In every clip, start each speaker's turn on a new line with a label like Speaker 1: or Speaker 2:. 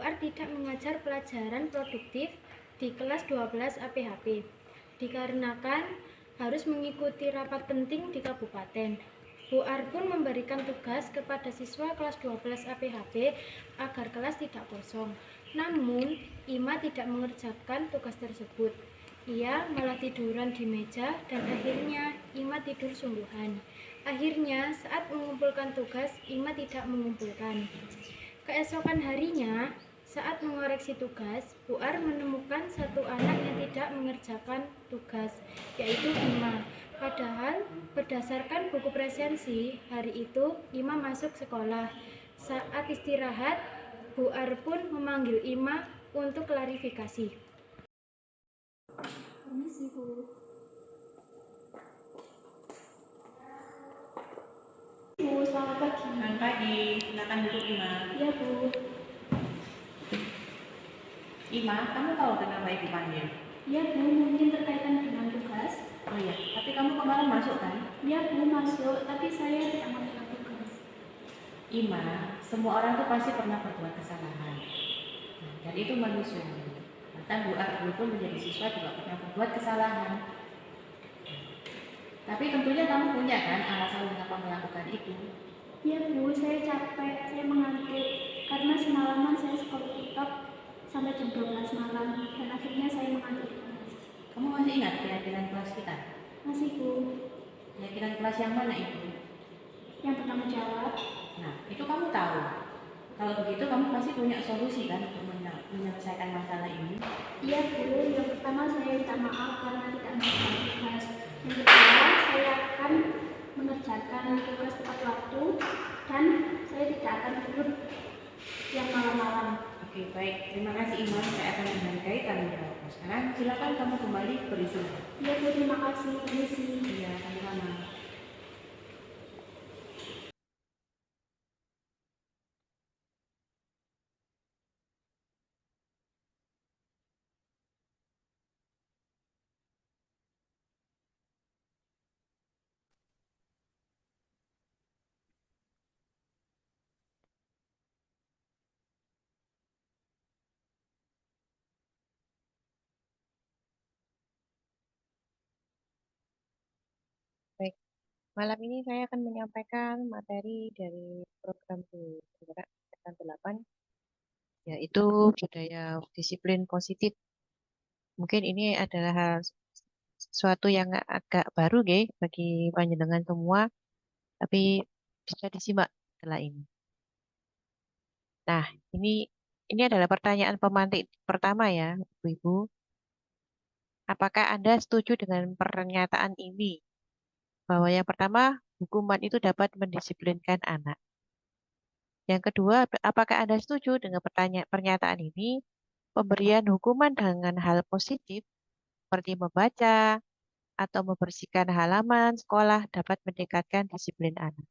Speaker 1: UR tidak mengajar pelajaran produktif di kelas 12 APHP dikarenakan harus mengikuti rapat penting di kabupaten. UR pun memberikan tugas kepada siswa kelas 12 APHP agar kelas tidak kosong. Namun, Ima tidak mengerjakan tugas tersebut. Ia malah tiduran di meja dan akhirnya Ima tidur sungguhan. Akhirnya, saat mengumpulkan tugas, Ima tidak mengumpulkan. Keesokan harinya, saat mengoreksi tugas, UR menemukan satu anak yang tidak mengerjakan tugas, yaitu Ima. Padahal, berdasarkan buku presensi, hari itu Ima masuk sekolah. Saat istirahat, UR pun memanggil Ima untuk klarifikasi. Permisi, Bu. Bu, selamat pagi.
Speaker 2: Selamat pagi, silakan duduk Ima.
Speaker 1: Iya, Bu.
Speaker 2: Ima, kamu tahu kenapa Ibu panggil?
Speaker 1: Iya, Bu, mungkin terkaitan dengan tugas.
Speaker 2: Oh iya, tapi kamu kemarin masuk kan?
Speaker 1: Iya, Bu, masuk, tapi saya tidak melakukan tugas.
Speaker 2: Ima, semua orang tuh pasti pernah berbuat kesalahan. Nah, dan itu manusiawi. Bahkan dulu pun menjadi siswa juga pernah berbuat kesalahan. Tapi tentunya kamu punya kan alasan mengapa melakukan itu?
Speaker 1: Iya, Bu, saya capek, saya mengantuk karena semalaman saya sekolah TikTok sampai jam 12 malam dan akhirnya saya mengantuk di kelas.
Speaker 2: Kamu masih ingat keyakinan kelas kita?
Speaker 1: Masih, Bu.
Speaker 2: Keyakinan kelas yang mana itu?
Speaker 1: Yang pertama jawab.
Speaker 2: Nah, itu kamu tahu. Kalau begitu kamu pasti punya solusi kan untuk menyelesaikan masalah ini?
Speaker 1: Iya, Bu. Yang pertama saya minta maaf karena tidak mengerjakan tugas. Yang kedua, saya akan mengerjakan tugas tepat waktu dan saya tidak akan tidur yang malam-malam.
Speaker 2: Oke, baik. Terima kasih Ima. Saya akan menghargai tanggung jawabmu. Sekarang silakan kamu kembali beristirahat.
Speaker 1: Iya, Bu. Terima kasih. Permisi.
Speaker 2: Iya, sama-sama.
Speaker 3: Baik, malam ini saya akan menyampaikan materi dari program penggerak angkatan 8, yaitu budaya disiplin positif. Mungkin ini adalah sesuatu yang agak baru bagi panjenengan semua, tapi bisa disimak setelah ini. Nah, ini adalah pertanyaan pemantik pertama ya, Ibu-Ibu. Apakah Anda setuju dengan pernyataan ini? Bahwa yang pertama, hukuman itu dapat mendisiplinkan anak. Yang kedua, apakah Anda setuju dengan pernyataan ini? Pemberian hukuman dengan hal positif seperti membaca atau membersihkan halaman sekolah dapat meningkatkan disiplin anak.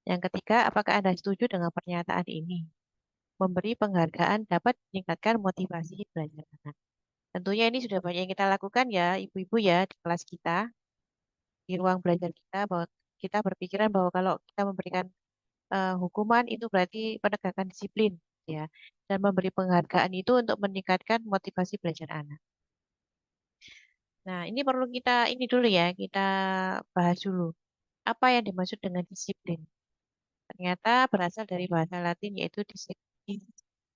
Speaker 3: Yang ketiga, apakah Anda setuju dengan pernyataan ini? Memberi penghargaan dapat meningkatkan motivasi belajar anak. Tentunya ini sudah banyak yang kita lakukan ya, ibu-ibu ya, di kelas kita, di ruang belajar kita, bahwa kita berpikiran bahwa kalau kita memberikan hukuman itu berarti penegakan disiplin, ya, dan memberi penghargaan itu untuk meningkatkan motivasi belajar anak. Nah, ini perlu ini dulu ya, kita bahas dulu. Apa yang dimaksud dengan disiplin? Ternyata berasal dari bahasa Latin yaitu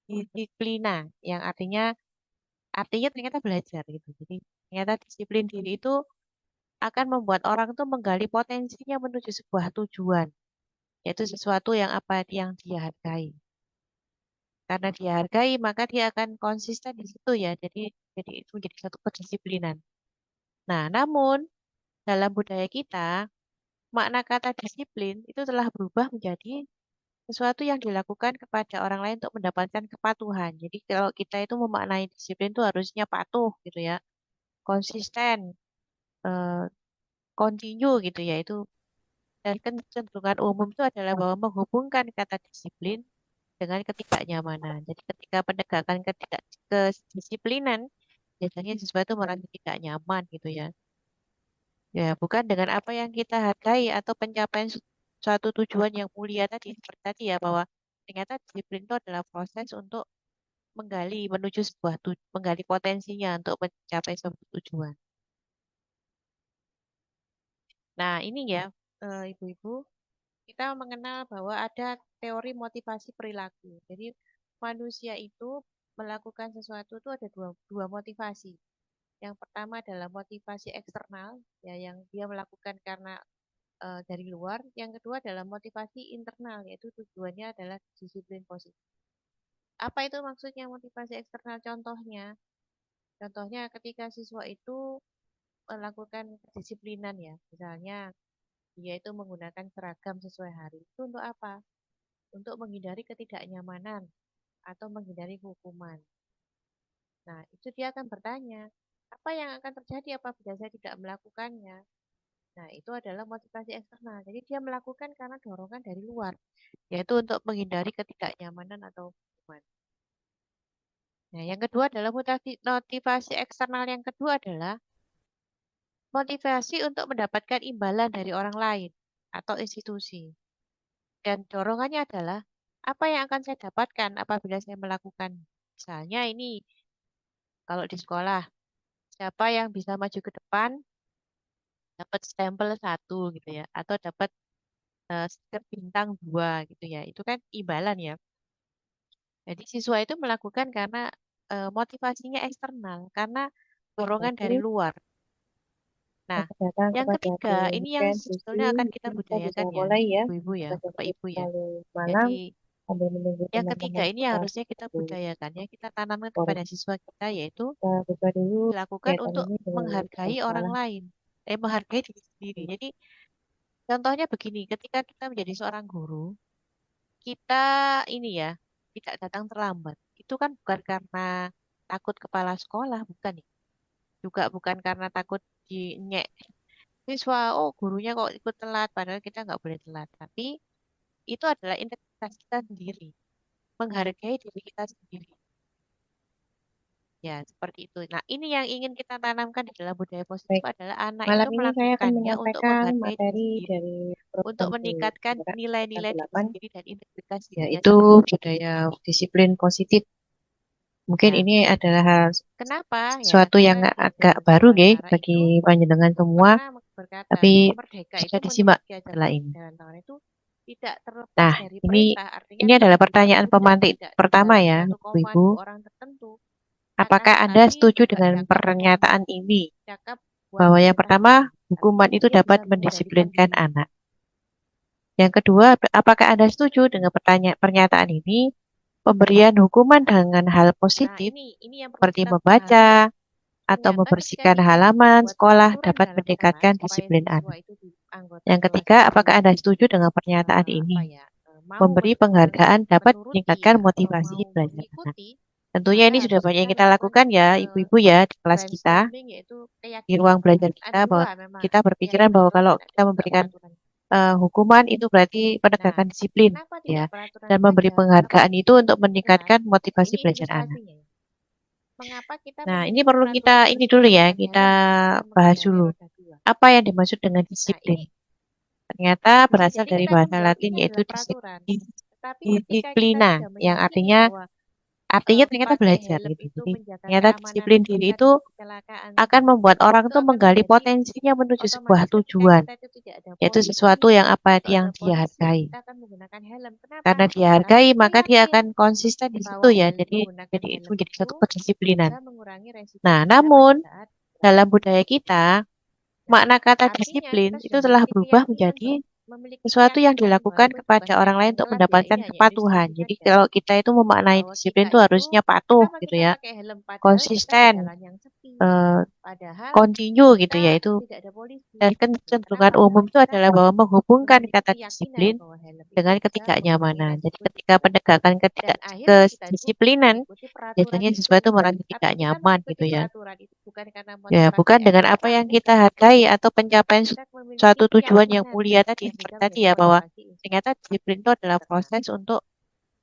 Speaker 3: disiplina, yang artinya ternyata belajar gitu. Jadi ternyata disiplin diri itu akan membuat orang itu menggali potensinya menuju sebuah tujuan, yaitu sesuatu yang apa yang dia hargai. Karena dia hargai, maka dia akan konsisten di situ ya. Jadi itu menjadi satu kedisiplinan. Nah, namun dalam budaya kita, makna kata disiplin itu telah berubah menjadi sesuatu yang dilakukan kepada orang lain untuk mendapatkan kepatuhan. Jadi kalau kita itu memaknai disiplin itu harusnya patuh gitu ya, konsisten, eh, continue gitu ya. Dan kecenderungan umum itu adalah bahwa menghubungkan kata disiplin dengan ketidaknyamanan. Jadi ketika penegakan kedisiplinan, biasanya sesuatu merasa tidak nyaman gitu ya. Ya, bukan dengan apa yang kita hargai atau pencapaian suatu tujuan yang mulia tadi, seperti tadi ya, bahwa ternyata disiplin itu adalah proses untuk menggali menuju menggali potensinya untuk mencapai sebuah tujuan. Nah, ini ya, Ibu-ibu, kita mengenal bahwa ada teori motivasi perilaku. Jadi, manusia itu melakukan sesuatu itu ada dua motivasi. Yang pertama adalah motivasi eksternal, ya, yang dia melakukan karena dari luar. Yang kedua adalah motivasi internal, yaitu tujuannya adalah disiplin positif. Apa itu maksudnya motivasi eksternal? Contohnya ketika siswa itu melakukan kedisiplinan ya, misalnya dia itu menggunakan seragam sesuai hari. Itu untuk apa? Untuk menghindari ketidaknyamanan atau menghindari hukuman. Nah, itu dia akan bertanya, apa yang akan terjadi apabila saya tidak melakukannya? Nah, itu adalah motivasi eksternal. Jadi dia melakukan karena dorongan dari luar, yaitu untuk menghindari ketidaknyamanan atau hukuman. Nah, yang kedua adalah motivasi eksternal yang kedua adalah motivasi untuk mendapatkan imbalan dari orang lain atau institusi. Dan dorongannya adalah apa yang akan saya dapatkan apabila saya melakukan. Misalnya ini kalau di sekolah, siapa yang bisa maju ke depan dapat stempel 1 gitu ya, atau dapat stiker bintang 2 gitu ya. Itu kan imbalan ya. Jadi siswa itu melakukan karena motivasinya eksternal, karena dorongan dari
Speaker 2: Jadi,
Speaker 3: luar. Nah,
Speaker 2: selamat datang
Speaker 3: yang
Speaker 2: kepada
Speaker 3: ketiga,
Speaker 2: Bu
Speaker 3: ini yang
Speaker 2: Niken
Speaker 3: sebetulnya
Speaker 2: Susi.
Speaker 3: akan kita
Speaker 2: Mungkin kita bisa
Speaker 3: budayakan ya,
Speaker 2: mulai ya.
Speaker 3: ibu-ibu ya,
Speaker 2: Kita sudah
Speaker 3: bapak-ibu ya.
Speaker 2: terlalu malam.
Speaker 3: Jadi
Speaker 2: Sambil menunggu
Speaker 3: yang ketiga
Speaker 2: teman-teman
Speaker 3: ini
Speaker 2: kita
Speaker 3: harusnya kita
Speaker 2: untuk
Speaker 3: budayakan ya, kita tanamkan
Speaker 2: forum.
Speaker 3: kepada siswa kita, yaitu
Speaker 2: Kita buka dulu
Speaker 3: dilakukan
Speaker 2: kegiatan
Speaker 3: untuk
Speaker 2: ini dengan
Speaker 3: menghargai orang
Speaker 2: bersalah.
Speaker 3: lain, menghargai diri sendiri. Jadi contohnya begini, ketika kita menjadi seorang guru, kita ini ya tidak datang terlambat. Itu kan bukan karena takut kepala sekolah, bukan ya. Juga bukan karena takut dinyek siswa, oh gurunya kok ikut telat, padahal kita nggak boleh telat. Tapi itu adalah integritas kita sendiri, menghargai diri kita sendiri. Ya, seperti itu. Nah, ini yang ingin kita tanamkan di dalam budaya positif
Speaker 2: Baik,
Speaker 3: adalah anak itu
Speaker 2: malam ini saya akan
Speaker 3: melakukannya untuk
Speaker 2: menyampaikan
Speaker 3: menghargai diri
Speaker 2: materi
Speaker 3: sendiri,
Speaker 2: dari
Speaker 3: untuk
Speaker 2: program di
Speaker 3: meningkatkan
Speaker 2: Penggerak Angkatan
Speaker 3: nilai-nilai diri
Speaker 2: 8,
Speaker 3: sendiri dan integritas dirinya
Speaker 2: yaitu
Speaker 3: sendiri.
Speaker 2: budaya disiplin positif. Mungkin
Speaker 3: Nah,
Speaker 2: ini adalah
Speaker 3: kenapa? Ya,
Speaker 2: sesuatu yang
Speaker 3: karena di
Speaker 2: agak
Speaker 3: dalam
Speaker 2: baru,
Speaker 3: sebuah
Speaker 2: guys,
Speaker 3: acara
Speaker 2: bagi
Speaker 3: itu
Speaker 2: panjenengan semua,
Speaker 3: pernah berkata
Speaker 2: tapi
Speaker 3: bahwa merdeka
Speaker 2: bisa
Speaker 3: itu
Speaker 2: disimak
Speaker 3: memiliki ajar
Speaker 2: setelah ini.
Speaker 3: dan tangan itu tidak terlepas
Speaker 2: Nah,
Speaker 3: dari
Speaker 2: ini
Speaker 3: perintah, artinya
Speaker 2: ini
Speaker 3: tidak
Speaker 2: adalah pertanyaan
Speaker 3: diperbudak,
Speaker 2: pemantik
Speaker 3: tidak di
Speaker 2: pertama
Speaker 3: dalam
Speaker 2: ya,
Speaker 3: satu
Speaker 2: Bu Ibu.
Speaker 3: komando orang tertentu. Akan
Speaker 2: Apakah Anda
Speaker 3: tetapi
Speaker 2: setuju
Speaker 3: juga
Speaker 2: dengan
Speaker 3: cakap dan
Speaker 2: pernyataan ini
Speaker 3: cakap buat
Speaker 2: bahwa yang
Speaker 3: perintah
Speaker 2: pertama,
Speaker 3: sendiri.
Speaker 2: hukuman
Speaker 3: Artinya
Speaker 2: itu
Speaker 3: dia
Speaker 2: dapat
Speaker 3: bisa mengendalikan
Speaker 2: mendisiplinkan
Speaker 3: diri.
Speaker 2: anak? Yang kedua, apakah Anda setuju dengan pernyataan ini? Pemberian hukuman dengan hal
Speaker 3: Nah,
Speaker 2: positif
Speaker 3: ini yang perlu
Speaker 2: seperti
Speaker 3: kita pahami ya.
Speaker 2: membaca atau
Speaker 3: Ternyata ketika
Speaker 2: membersihkan
Speaker 3: kita
Speaker 2: halaman
Speaker 3: membuat
Speaker 2: sekolah
Speaker 3: peraturan
Speaker 2: dapat
Speaker 3: dalam kelas
Speaker 2: meningkatkan
Speaker 3: supaya
Speaker 2: disiplin
Speaker 3: siswa
Speaker 2: anak.
Speaker 3: itu di anggota
Speaker 2: Yang
Speaker 3: kelas
Speaker 2: ketiga,
Speaker 3: itu
Speaker 2: apakah Anda setuju dengan pernyataan
Speaker 3: apa
Speaker 2: ini?
Speaker 3: ya mau
Speaker 2: Memberi penghargaan dapat
Speaker 3: menuruti
Speaker 2: meningkatkan
Speaker 3: ya atau
Speaker 2: motivasi
Speaker 3: mau
Speaker 2: belajar anak.
Speaker 3: mengikuti,
Speaker 2: Tentunya
Speaker 3: maka
Speaker 2: ini sudah
Speaker 3: harus
Speaker 2: banyak
Speaker 3: kita
Speaker 2: yang kita
Speaker 3: lakukan
Speaker 2: lakukan ya, ibu-ibu ya, di kelas kita,
Speaker 3: brainstorming, yaitu
Speaker 2: di ruang
Speaker 3: keyakinan.
Speaker 2: belajar kita,
Speaker 3: Ada
Speaker 2: bahwa
Speaker 3: dua memang
Speaker 2: kita berpikiran
Speaker 3: keyakinan
Speaker 2: bahwa
Speaker 3: itu
Speaker 2: kalau
Speaker 3: harus ada
Speaker 2: kita
Speaker 3: juga
Speaker 2: memberikan
Speaker 3: peraturan.
Speaker 2: hukuman itu berarti
Speaker 3: Nah,
Speaker 2: penegakan disiplin,
Speaker 3: kenapa
Speaker 2: ya,
Speaker 3: tidak peraturan
Speaker 2: dan memberi
Speaker 3: saja
Speaker 2: penghargaan
Speaker 3: tetapi
Speaker 2: itu
Speaker 3: juga
Speaker 2: untuk
Speaker 3: disiplinan?
Speaker 2: meningkatkan
Speaker 3: Nah,
Speaker 2: motivasi
Speaker 3: ini
Speaker 2: belajar anak.
Speaker 3: ilustrasinya ya. Mengapa kita
Speaker 2: Nah, ini
Speaker 3: memiliki
Speaker 2: perlu kita
Speaker 3: peraturan
Speaker 2: ini dulu ya,
Speaker 3: menggunakan
Speaker 2: kita
Speaker 3: helm dan
Speaker 2: bahas
Speaker 3: mengendarai
Speaker 2: dulu.
Speaker 3: roda dua?
Speaker 2: Apa yang dimaksud dengan
Speaker 3: Nah,
Speaker 2: disiplin?
Speaker 3: ini
Speaker 2: Ternyata
Speaker 3: bisa
Speaker 2: berasal
Speaker 3: jadi
Speaker 2: dari
Speaker 3: kita
Speaker 2: bahasa
Speaker 3: menjawab
Speaker 2: Latin
Speaker 3: ini
Speaker 2: yaitu
Speaker 3: adalah peraturan. Tetapi ketika kita
Speaker 2: disiplina,
Speaker 3: sudah
Speaker 2: yang
Speaker 3: meyakini
Speaker 2: artinya
Speaker 3: bahwa
Speaker 2: ternyata
Speaker 3: pakai
Speaker 2: belajar
Speaker 3: helm
Speaker 2: gitu.
Speaker 3: itu
Speaker 2: Jadi
Speaker 3: menjaga
Speaker 2: ternyata
Speaker 3: keamanan
Speaker 2: disiplin diri
Speaker 3: mencegah
Speaker 2: itu
Speaker 3: kecelakaan,
Speaker 2: akan membuat orang
Speaker 3: itu
Speaker 2: tuh
Speaker 3: akan
Speaker 2: menggali
Speaker 3: menjadi
Speaker 2: potensinya menuju sebuah
Speaker 3: otomatis ketika
Speaker 2: tujuan,
Speaker 3: kita itu tidak ada
Speaker 2: yaitu
Speaker 3: polisi
Speaker 2: sesuatu yang apa
Speaker 3: atau
Speaker 2: yang
Speaker 3: ada
Speaker 2: dia
Speaker 3: polisi,
Speaker 2: hargai.
Speaker 3: kita akan menggunakan helm. Kenapa?
Speaker 2: Karena dia
Speaker 3: Karena
Speaker 2: hargai,
Speaker 3: kita
Speaker 2: maka dia
Speaker 3: yakin
Speaker 2: akan konsisten di situ
Speaker 3: bahwa
Speaker 2: ya. Jadi
Speaker 3: menggunakan
Speaker 2: itu
Speaker 3: helm
Speaker 2: menjadi
Speaker 3: itu
Speaker 2: satu kedisiplinan.
Speaker 3: bisa mengurangi resiko
Speaker 2: Nah,
Speaker 3: bahaya pada
Speaker 2: namun
Speaker 3: saat
Speaker 2: dalam
Speaker 3: berkendara.
Speaker 2: budaya kita,
Speaker 3: Nah,
Speaker 2: makna kata
Speaker 3: artinya
Speaker 2: disiplin
Speaker 3: kita
Speaker 2: itu
Speaker 3: sudah
Speaker 2: telah
Speaker 3: memiliki
Speaker 2: berubah
Speaker 3: keyakinan
Speaker 2: menjadi
Speaker 3: memiliki
Speaker 2: sesuatu yang
Speaker 3: keyakinan
Speaker 2: dilakukan
Speaker 3: walaupun
Speaker 2: kepada
Speaker 3: bahasa
Speaker 2: orang
Speaker 3: yang
Speaker 2: lain untuk
Speaker 3: kelas ya,
Speaker 2: mendapatkan
Speaker 3: ini hanya
Speaker 2: kepatuhan.
Speaker 3: ilustrasi
Speaker 2: Jadi
Speaker 3: saja
Speaker 2: kalau kita itu memaknai
Speaker 3: bahwa
Speaker 2: disiplin
Speaker 3: kita
Speaker 2: itu
Speaker 3: itu
Speaker 2: harusnya patuh
Speaker 3: kenapa
Speaker 2: gitu
Speaker 3: kita
Speaker 2: ya,
Speaker 3: pakai helm padahal kita di
Speaker 2: konsisten,
Speaker 3: jalan yang sepi,
Speaker 2: eh,
Speaker 3: padahal
Speaker 2: continue gitu
Speaker 3: kita
Speaker 2: ya itu.
Speaker 3: tidak ada polisi.
Speaker 2: Dan
Speaker 3: Loh,
Speaker 2: kecenderungan
Speaker 3: kenapa?
Speaker 2: umum
Speaker 3: Karena
Speaker 2: itu
Speaker 3: kita
Speaker 2: adalah bahwa menghubungkan
Speaker 3: memiliki
Speaker 2: kata
Speaker 3: keyakinan
Speaker 2: disiplin
Speaker 3: bahwa helm itu
Speaker 2: dengan
Speaker 3: bisa mengurangi
Speaker 2: ketidaknyamanan. Jadi
Speaker 3: resiko
Speaker 2: ketika
Speaker 3: cedera.
Speaker 2: penegakan
Speaker 3: Dan akhirnya kita itu
Speaker 2: kedisiplinan,
Speaker 3: mengikuti peraturan
Speaker 2: biasanya siswa
Speaker 3: itu.
Speaker 2: itu merasa
Speaker 3: Tapi
Speaker 2: tidak
Speaker 3: kita
Speaker 2: nyaman
Speaker 3: mengikuti
Speaker 2: gitu ya.
Speaker 3: peraturan itu bukan karena
Speaker 2: Ya,
Speaker 3: motivasi
Speaker 2: bukan dengan apa
Speaker 3: eksternal,
Speaker 2: yang kita
Speaker 3: bukan.
Speaker 2: hargai atau
Speaker 3: Tetapi
Speaker 2: pencapaian
Speaker 3: kita memiliki
Speaker 2: suatu tujuan yang
Speaker 3: keyakinan
Speaker 2: mulia tadi,
Speaker 3: yang
Speaker 2: seperti
Speaker 3: bisa
Speaker 2: tadi
Speaker 3: menjadi
Speaker 2: ya, bahwa
Speaker 3: motivasi
Speaker 2: ternyata disiplin itu adalah
Speaker 3: internal.
Speaker 2: proses untuk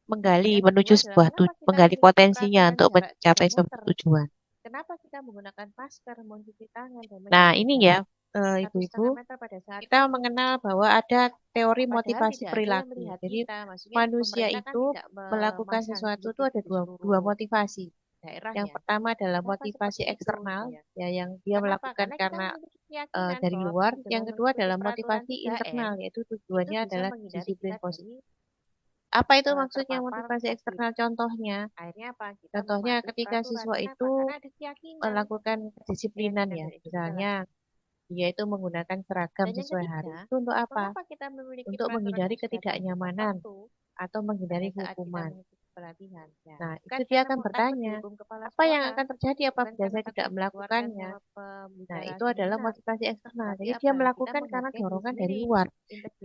Speaker 2: menggali
Speaker 3: Yang
Speaker 2: menuju
Speaker 3: kedua adalah
Speaker 2: sebuah
Speaker 3: kenapa kita
Speaker 2: menggali
Speaker 3: memiliki
Speaker 2: potensinya
Speaker 3: peraturan
Speaker 2: untuk
Speaker 3: jarak 3
Speaker 2: mencapai sebuah
Speaker 3: meter?
Speaker 2: tujuan.
Speaker 3: Kenapa kita menggunakan masker, mencuci tangan, dan
Speaker 2: Nah,
Speaker 3: menjaga
Speaker 2: ini ya,
Speaker 3: jarak? ibu-ibu,
Speaker 2: 1,5 meter pada saat
Speaker 3: kita
Speaker 2: COVID.
Speaker 3: mengenal bahwa ada teori
Speaker 2: Padahal
Speaker 3: motivasi
Speaker 2: tidak ada yang
Speaker 3: perilaku.
Speaker 2: melihat
Speaker 3: Jadi
Speaker 2: kita. Maksudnya
Speaker 3: manusia
Speaker 2: pemerintah kan
Speaker 3: itu
Speaker 2: tidak
Speaker 3: melakukan
Speaker 2: memasang
Speaker 3: sesuatu itu
Speaker 2: CCTV
Speaker 3: ada
Speaker 2: di
Speaker 3: dua
Speaker 2: seluruh
Speaker 3: motivasi.
Speaker 2: daerah
Speaker 3: Yang
Speaker 2: ya.
Speaker 3: pertama adalah
Speaker 2: Kenapa
Speaker 3: motivasi
Speaker 2: seperti itu gitu
Speaker 3: eksternal,
Speaker 2: ya?
Speaker 3: ya yang dia
Speaker 2: Kenapa?
Speaker 3: melakukan
Speaker 2: Karena kita
Speaker 3: karena
Speaker 2: memiliki keyakinan
Speaker 3: dari
Speaker 2: bahwa
Speaker 3: luar. Yang
Speaker 2: dengan
Speaker 3: kedua
Speaker 2: mengikuti
Speaker 3: adalah
Speaker 2: peraturan
Speaker 3: motivasi
Speaker 2: 3M
Speaker 3: internal, yaitu
Speaker 2: itu
Speaker 3: tujuannya
Speaker 2: bisa
Speaker 3: adalah
Speaker 2: menghindari
Speaker 3: disiplin
Speaker 2: kita
Speaker 3: positif.
Speaker 2: dari
Speaker 3: Apa itu maksudnya
Speaker 2: terpapar
Speaker 3: motivasi
Speaker 2: COVID.
Speaker 3: eksternal? Contohnya,
Speaker 2: Akhirnya apa? Kita
Speaker 3: contohnya
Speaker 2: mematuhi
Speaker 3: ketika
Speaker 2: peraturan.
Speaker 3: siswa
Speaker 2: Kenapa?
Speaker 3: itu
Speaker 2: Karena ada keyakinan.
Speaker 3: melakukan kedisiplinan
Speaker 2: Keyakinan
Speaker 3: ya,
Speaker 2: dan itu kita
Speaker 3: misalnya
Speaker 2: lakukan.
Speaker 3: dia itu menggunakan seragam
Speaker 2: Dan yang
Speaker 3: sesuai hari.
Speaker 2: ketiga,
Speaker 3: Itu untuk apa?
Speaker 2: mengapa kita memiliki
Speaker 3: Untuk
Speaker 2: peraturan
Speaker 3: menghindari
Speaker 2: kesehatan
Speaker 3: ketidaknyamanan
Speaker 2: tertentu
Speaker 3: atau
Speaker 2: pada
Speaker 3: menghindari
Speaker 2: saat kita
Speaker 3: hukuman.
Speaker 2: mengikuti pelatihan? Ya,
Speaker 3: Nah, itu
Speaker 2: bukan
Speaker 3: dia
Speaker 2: karena
Speaker 3: akan
Speaker 2: mau takut
Speaker 3: bertanya,
Speaker 2: dihukum kepala
Speaker 3: apa yang
Speaker 2: sekolah,
Speaker 3: akan terjadi
Speaker 2: bukan
Speaker 3: apabila
Speaker 2: karena
Speaker 3: saya tidak
Speaker 2: takut dikeluarkan
Speaker 3: melakukannya?
Speaker 2: sama
Speaker 3: Nah,
Speaker 2: pembicara
Speaker 3: itu adalah
Speaker 2: seminar,
Speaker 3: motivasi eksternal.
Speaker 2: tapi
Speaker 3: Jadi dia
Speaker 2: apa? Kita
Speaker 3: melakukan karena
Speaker 2: menghargai diri
Speaker 3: dorongan dari
Speaker 2: sendiri,
Speaker 3: luar,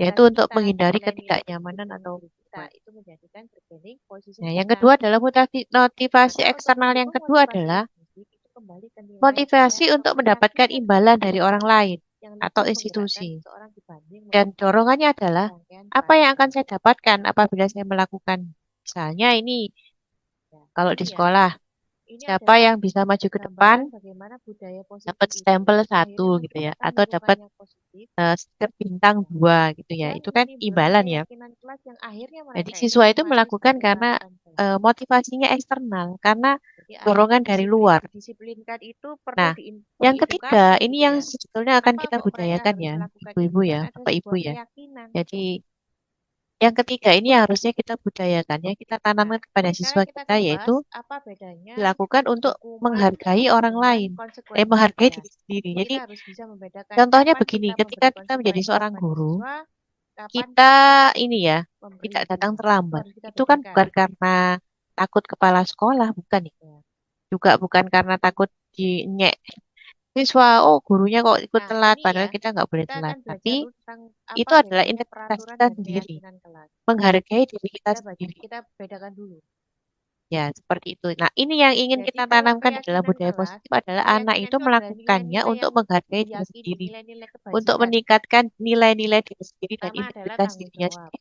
Speaker 3: yaitu
Speaker 2: integritas
Speaker 3: untuk
Speaker 2: kita,
Speaker 3: menghindari
Speaker 2: nilai-nilai
Speaker 3: ketidaknyamanan
Speaker 2: kedisiplinan
Speaker 3: atau
Speaker 2: diri kita
Speaker 3: hukuman.
Speaker 2: itu menjadikan bargaining posisi
Speaker 3: Nah, yang
Speaker 2: kita.
Speaker 3: kedua adalah motivasi
Speaker 2: Maka untuk
Speaker 3: eksternal yang
Speaker 2: mendukung
Speaker 3: kedua
Speaker 2: motivasi
Speaker 3: adalah
Speaker 2: intrinsik itu kembali ke nilai-nilai
Speaker 3: motivasi
Speaker 2: atau
Speaker 3: untuk mendapatkan
Speaker 2: keyakinan
Speaker 3: imbalan dari orang
Speaker 2: seseorang
Speaker 3: lain
Speaker 2: yang
Speaker 3: atau
Speaker 2: lebih menggerakkan
Speaker 3: institusi.
Speaker 2: seseorang dibanding
Speaker 3: Dan
Speaker 2: memenuhi
Speaker 3: dorongannya adalah
Speaker 2: rangkaian
Speaker 3: apa yang akan
Speaker 2: peraturan.
Speaker 3: saya dapatkan apabila saya melakukan. Misalnya ini,
Speaker 2: Ya,
Speaker 3: kalau di
Speaker 2: ini ya,
Speaker 3: sekolah,
Speaker 2: ini
Speaker 3: siapa
Speaker 2: adalah
Speaker 3: yang bisa maju ke depan
Speaker 2: gambaran bagaimana budaya
Speaker 3: dapat
Speaker 2: positif itu
Speaker 3: stempel
Speaker 2: akhirnya
Speaker 3: 1 gitu ya,
Speaker 2: menciptakan
Speaker 3: atau dapat
Speaker 2: lingkungan yang positif
Speaker 3: stiker bintang 2 gitu ya.
Speaker 2: dan
Speaker 3: Itu kan
Speaker 2: menimbulkan
Speaker 3: imbalan ya.
Speaker 2: keyakinan kelas yang akhirnya
Speaker 3: Jadi
Speaker 2: mereka itu
Speaker 3: siswa itu
Speaker 2: nikmati
Speaker 3: melakukan
Speaker 2: sebagai
Speaker 3: karena
Speaker 2: panutan kelas.
Speaker 3: motivasinya eksternal, karena
Speaker 2: Jadi
Speaker 3: dorongan
Speaker 2: akhirnya
Speaker 3: dari luar.
Speaker 2: didisiplinkan itu perlu
Speaker 3: Nah, yang ketiga,
Speaker 2: diedukasi
Speaker 3: ini
Speaker 2: gitu
Speaker 3: yang
Speaker 2: ya.
Speaker 3: sebetulnya akan
Speaker 2: Kenapa
Speaker 3: kita
Speaker 2: kok mereka
Speaker 3: budayakan
Speaker 2: harus
Speaker 3: ya,
Speaker 2: melakukan
Speaker 3: ibu-ibu
Speaker 2: itu?
Speaker 3: ya,
Speaker 2: Karena ada
Speaker 3: bapak-ibu
Speaker 2: sebuah
Speaker 3: ya.
Speaker 2: keyakinan.
Speaker 3: Jadi yang ketiga ini yang harusnya kita budayakan ya, kita
Speaker 2: Nah,
Speaker 3: tanamkan kepada siswa
Speaker 2: sekarang kita
Speaker 3: kita,
Speaker 2: akan
Speaker 3: yaitu
Speaker 2: bahas apa bedanya
Speaker 3: dilakukan untuk
Speaker 2: hukuman
Speaker 3: menghargai orang
Speaker 2: dengan
Speaker 3: lain,
Speaker 2: konsekuensi.
Speaker 3: menghargai
Speaker 2: Ya,
Speaker 3: diri sendiri.
Speaker 2: jadi
Speaker 3: Jadi
Speaker 2: kita harus bisa membedakan
Speaker 3: contohnya
Speaker 2: kapan
Speaker 3: begini,
Speaker 2: kita
Speaker 3: ketika
Speaker 2: memberi
Speaker 3: kita menjadi
Speaker 2: konsekuensi
Speaker 3: seorang
Speaker 2: kepada
Speaker 3: guru,
Speaker 2: siswa, kapan
Speaker 3: kita
Speaker 2: kita
Speaker 3: ini ya
Speaker 2: memberi
Speaker 3: tidak datang
Speaker 2: hukuman. Itu
Speaker 3: terlambat.
Speaker 2: harus kita
Speaker 3: Itu kan
Speaker 2: bedakan.
Speaker 3: bukan karena takut kepala sekolah, bukan ya.
Speaker 2: Ya.
Speaker 3: Juga bukan karena takut dinyek siswa, oh gurunya kok ikut
Speaker 2: Nah,
Speaker 3: telat,
Speaker 2: ini
Speaker 3: padahal
Speaker 2: ya,
Speaker 3: kita nggak boleh
Speaker 2: kita
Speaker 3: telat.
Speaker 2: akan
Speaker 3: Tapi
Speaker 2: belajar dulu tentang
Speaker 3: itu
Speaker 2: apa
Speaker 3: adalah
Speaker 2: bedanya
Speaker 3: integritas
Speaker 2: peraturan
Speaker 3: kita
Speaker 2: dan
Speaker 3: sendiri,
Speaker 2: keyakinan kelas.
Speaker 3: menghargai diri kita sendiri.
Speaker 2: Kita bedakan dulu.
Speaker 3: Ya, seperti itu. Nah, ini yang ingin
Speaker 2: Jadi
Speaker 3: kita
Speaker 2: kalau
Speaker 3: tanamkan adalah
Speaker 2: keyakinan
Speaker 3: budaya
Speaker 2: kelas,
Speaker 3: positif adalah anak
Speaker 2: keyakinan
Speaker 3: itu
Speaker 2: itu adalah
Speaker 3: melakukannya
Speaker 2: nilai-nilai
Speaker 3: untuk
Speaker 2: yang
Speaker 3: menghargai diri
Speaker 2: diyakini,
Speaker 3: sendiri,
Speaker 2: nilai-nilai
Speaker 3: untuk
Speaker 2: kebajikan.
Speaker 3: meningkatkan nilai-nilai diri sendiri dan
Speaker 2: Pertama adalah
Speaker 3: integritas
Speaker 2: tanggung
Speaker 3: dirinya
Speaker 2: jawab.
Speaker 3: sendiri.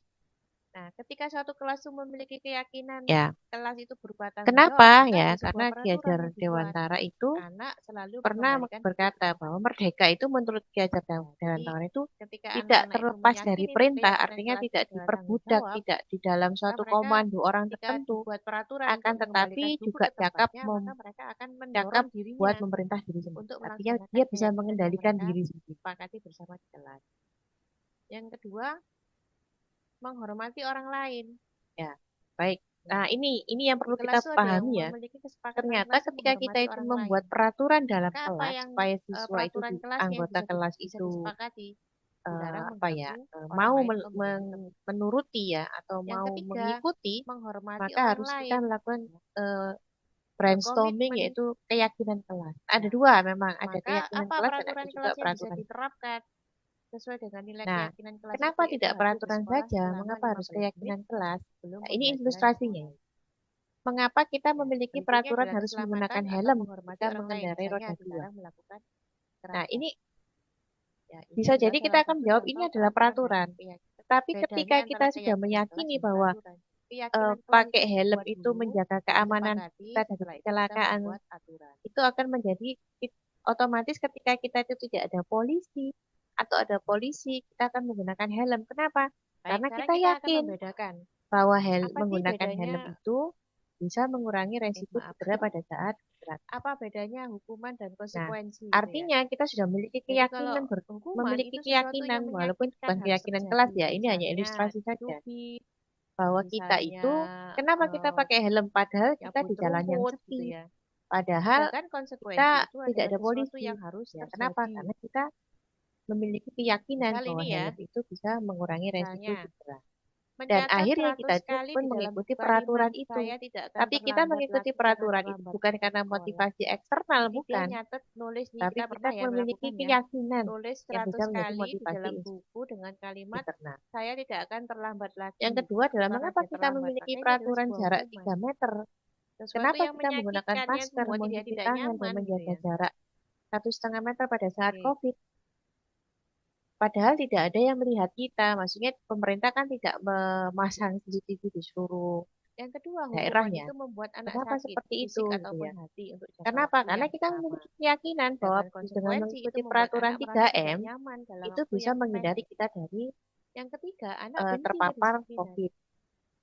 Speaker 2: Nah, ketika suatu kelas itu memiliki keyakinan
Speaker 3: Ya,
Speaker 2: kelas itu berupa tanggung jawab,
Speaker 3: kenapa
Speaker 2: maka
Speaker 3: ya?
Speaker 2: ada
Speaker 3: Karena
Speaker 2: sebuah
Speaker 3: Ki
Speaker 2: peraturan
Speaker 3: Hajar
Speaker 2: yang dibuat.
Speaker 3: Dewantara itu
Speaker 2: Anak selalu
Speaker 3: pernah
Speaker 2: mengembalikan hidup ke
Speaker 3: berkata bahwa
Speaker 2: tempat.
Speaker 3: merdeka itu menurut Ki Hajar
Speaker 2: Ya, jadi
Speaker 3: Dewantara itu
Speaker 2: ketika
Speaker 3: tidak
Speaker 2: anak-anak itu
Speaker 3: terlepas dari
Speaker 2: meyakini
Speaker 3: perintah,
Speaker 2: keyakinan
Speaker 3: artinya
Speaker 2: kelas itu
Speaker 3: tidak
Speaker 2: adalah tanggung
Speaker 3: diperbudak,
Speaker 2: jawab,
Speaker 3: tidak di dalam
Speaker 2: maka
Speaker 3: suatu
Speaker 2: mereka
Speaker 3: komando orang
Speaker 2: ketika
Speaker 3: tertentu,
Speaker 2: dibuat peraturan
Speaker 3: akan
Speaker 2: untuk
Speaker 3: tetapi
Speaker 2: mengembalikan buku
Speaker 3: juga
Speaker 2: ke tempatnya, maka mereka akan
Speaker 3: cakap
Speaker 2: mendorong
Speaker 3: buat
Speaker 2: dirinya
Speaker 3: memerintah diri sendiri.
Speaker 2: untuk
Speaker 3: Artinya
Speaker 2: melaksanakan
Speaker 3: dia bisa
Speaker 2: keyakinan yang
Speaker 3: mengendalikan
Speaker 2: mereka
Speaker 3: diri sendiri.
Speaker 2: sepakati bersama di kelas. Yang kedua, menghormati orang lain.
Speaker 3: Ya, baik.
Speaker 2: Ya,
Speaker 3: Nah, ini yang
Speaker 2: di
Speaker 3: perlu kita
Speaker 2: kelas itu ada yang
Speaker 3: pahami ya.
Speaker 2: memiliki kesepakatan
Speaker 3: Ternyata
Speaker 2: kelas itu
Speaker 3: ketika kita
Speaker 2: menghormati
Speaker 3: itu
Speaker 2: orang lain.
Speaker 3: membuat peraturan dalam
Speaker 2: Maka apa
Speaker 3: kelas
Speaker 2: yang
Speaker 3: supaya siswa itu
Speaker 2: peraturan kelasnya yang
Speaker 3: anggota kelas
Speaker 2: bisa
Speaker 3: itu
Speaker 2: disepakati? Dilarang
Speaker 3: apa ya
Speaker 2: mengganggu orang
Speaker 3: mau
Speaker 2: lain atau mengganggu.
Speaker 3: menuruti ya atau
Speaker 2: Yang
Speaker 3: mau
Speaker 2: ketiga,
Speaker 3: mengikuti,
Speaker 2: menghormati
Speaker 3: maka
Speaker 2: orang
Speaker 3: harus kita
Speaker 2: lain.
Speaker 3: melakukan eh, brainstorming
Speaker 2: Berkomitmen.
Speaker 3: yaitu keyakinan kelas. Ada
Speaker 2: Nah,
Speaker 3: dua memang, ada
Speaker 2: maka
Speaker 3: keyakinan
Speaker 2: apa
Speaker 3: kelas dan ada
Speaker 2: peraturan
Speaker 3: juga
Speaker 2: kelas yang bisa
Speaker 3: peraturan.
Speaker 2: diterapkan sesuai dengan nilai
Speaker 3: Nah,
Speaker 2: keyakinan kelas itu,
Speaker 3: kenapa
Speaker 2: yaitu
Speaker 3: tidak
Speaker 2: hadir di
Speaker 3: peraturan
Speaker 2: sekolah
Speaker 3: saja?
Speaker 2: selama
Speaker 3: Mengapa harus
Speaker 2: 15 menit
Speaker 3: keyakinan kelas?
Speaker 2: sebelum
Speaker 3: Nah, ini
Speaker 2: pembelajaran
Speaker 3: ilustrasinya.
Speaker 2: dimulai.
Speaker 3: Mengapa kita
Speaker 2: Ya,
Speaker 3: memiliki
Speaker 2: berikutnya
Speaker 3: peraturan
Speaker 2: adalah
Speaker 3: harus
Speaker 2: keselamatan
Speaker 3: menggunakan
Speaker 2: atau
Speaker 3: helm
Speaker 2: menghormati
Speaker 3: ketika
Speaker 2: orang lain.
Speaker 3: mengendarai
Speaker 2: Misalnya
Speaker 3: roda dua?
Speaker 2: dilarang melakukan
Speaker 3: Nah,
Speaker 2: kekerasan.
Speaker 3: ini
Speaker 2: Ya, ini
Speaker 3: bisa
Speaker 2: adalah
Speaker 3: jadi kita
Speaker 2: salah
Speaker 3: akan
Speaker 2: satu
Speaker 3: menjawab ini
Speaker 2: contoh
Speaker 3: adalah
Speaker 2: peraturan dan
Speaker 3: peraturan.
Speaker 2: keyakinan.
Speaker 3: Tetapi ketika
Speaker 2: Bedanya
Speaker 3: kita
Speaker 2: antara
Speaker 3: sudah
Speaker 2: keyakinan kelas
Speaker 3: meyakini
Speaker 2: dan
Speaker 3: bahwa
Speaker 2: peraturan. Keyakinan kelas
Speaker 3: pakai
Speaker 2: itu
Speaker 3: helm
Speaker 2: dibuat
Speaker 3: itu
Speaker 2: dulu,
Speaker 3: menjaga keamanan
Speaker 2: disepakati,
Speaker 3: kita dari
Speaker 2: setelah itu kita
Speaker 3: kecelakaan,
Speaker 2: membuat aturan.
Speaker 3: itu akan menjadi otomatis ketika kita itu tidak ada polisi atau ada polisi, kita akan menggunakan helm. Kenapa?
Speaker 2: Baik,
Speaker 3: Karena
Speaker 2: sekarang
Speaker 3: kita
Speaker 2: kita akan
Speaker 3: yakin
Speaker 2: membedakan
Speaker 3: bahwa
Speaker 2: apa sih
Speaker 3: menggunakan
Speaker 2: bedanya,
Speaker 3: helm itu bisa mengurangi resiko
Speaker 2: maaf,
Speaker 3: cedera pada saat kecelakaan.
Speaker 2: apa bedanya hukuman dan
Speaker 3: Nah,
Speaker 2: konsekuensi gitu ya.
Speaker 3: artinya kita sudah memiliki
Speaker 2: Jadi kalau
Speaker 3: keyakinan,
Speaker 2: hukuman
Speaker 3: memiliki
Speaker 2: itu sesuatu
Speaker 3: keyakinan,
Speaker 2: yang
Speaker 3: walaupun
Speaker 2: menyakitkan
Speaker 3: bukan
Speaker 2: harus
Speaker 3: keyakinan kelas
Speaker 2: terjadi,
Speaker 3: ya, ini hanya
Speaker 2: misalnya
Speaker 3: ilustrasi saja.
Speaker 2: dicubit,
Speaker 3: Bahwa kita
Speaker 2: misalnya
Speaker 3: itu, kenapa kita pakai helm padahal kita di
Speaker 2: nyabut
Speaker 3: jalan yang
Speaker 2: rumput gitu
Speaker 3: sepi.
Speaker 2: ya.
Speaker 3: Padahal
Speaker 2: Sedangkan
Speaker 3: kita
Speaker 2: konsekuensi itu
Speaker 3: tidak
Speaker 2: adalah
Speaker 3: ada
Speaker 2: sesuatu
Speaker 3: polisi.
Speaker 2: yang harus
Speaker 3: Ya, kenapa?
Speaker 2: terjadi.
Speaker 3: Karena kita memiliki keyakinan
Speaker 2: Misal
Speaker 3: bahwa
Speaker 2: ini ya,
Speaker 3: helm itu bisa mengurangi resiko
Speaker 2: misalnya
Speaker 3: cedera. Dan
Speaker 2: mencatat
Speaker 3: akhirnya
Speaker 2: 100
Speaker 3: kita
Speaker 2: kali
Speaker 3: pun
Speaker 2: di dalam
Speaker 3: mengikuti
Speaker 2: buku kalimat,
Speaker 3: peraturan itu.
Speaker 2: saya tidak akan
Speaker 3: Tapi kita
Speaker 2: terlambat
Speaker 3: mengikuti
Speaker 2: lagi karena
Speaker 3: peraturan itu
Speaker 2: terlambat
Speaker 3: bukan
Speaker 2: ke
Speaker 3: karena
Speaker 2: sekolah.
Speaker 3: motivasi eksternal,
Speaker 2: Jadi dia
Speaker 3: bukan.
Speaker 2: nyatet nulis nih,
Speaker 3: Tapi
Speaker 2: kita
Speaker 3: kita
Speaker 2: pernah ya
Speaker 3: memiliki
Speaker 2: melakukan ya.
Speaker 3: keyakinan
Speaker 2: Nulis
Speaker 3: yang bisa
Speaker 2: 100
Speaker 3: menjadi
Speaker 2: kali di
Speaker 3: motivasi
Speaker 2: dalam buku dengan kalimat
Speaker 3: internal.
Speaker 2: saya tidak akan terlambat
Speaker 3: Yang
Speaker 2: lagi.
Speaker 3: kedua adalah
Speaker 2: Karena
Speaker 3: mengapa
Speaker 2: dia
Speaker 3: kita
Speaker 2: terlambat,
Speaker 3: memiliki
Speaker 2: maka ini adalah
Speaker 3: peraturan
Speaker 2: sebuah
Speaker 3: jarak
Speaker 2: hukuman.
Speaker 3: 3 meter?
Speaker 2: Sesuatu
Speaker 3: Kenapa
Speaker 2: yang
Speaker 3: kita menggunakan
Speaker 2: menyakitkan yang
Speaker 3: masker,
Speaker 2: membuat dia
Speaker 3: mencuci
Speaker 2: tidak
Speaker 3: tangan, dan
Speaker 2: nyaman gitu
Speaker 3: menjaga
Speaker 2: ya.
Speaker 3: jarak 1,5 meter pada saat
Speaker 2: Oke.
Speaker 3: COVID? Padahal tidak ada yang melihat kita. Maksudnya pemerintah kan tidak memasang CCTV di seluruh Yang kedua, hukuman
Speaker 2: daerahnya.
Speaker 3: itu membuat anak
Speaker 2: Kenapa
Speaker 3: sakit,
Speaker 2: seperti
Speaker 3: fisik
Speaker 2: itu gitu
Speaker 3: ataupun
Speaker 2: ya?
Speaker 3: hati untuk jangka
Speaker 2: Kenapa?
Speaker 3: waktu
Speaker 2: Karena
Speaker 3: yang
Speaker 2: kita
Speaker 3: lama.
Speaker 2: memiliki keyakinan bahwa
Speaker 3: Sedangkan
Speaker 2: dengan
Speaker 3: konsekuensi itu
Speaker 2: mengikuti
Speaker 3: membuat
Speaker 2: peraturan
Speaker 3: anak merasa tidak
Speaker 2: 3M
Speaker 3: nyaman dalam
Speaker 2: itu
Speaker 3: waktu
Speaker 2: bisa
Speaker 3: yang
Speaker 2: menghindari
Speaker 3: pendek.
Speaker 2: kita dari
Speaker 3: Yang ketiga, anak benci
Speaker 2: terpapar
Speaker 3: kedisiplinan.
Speaker 2: COVID.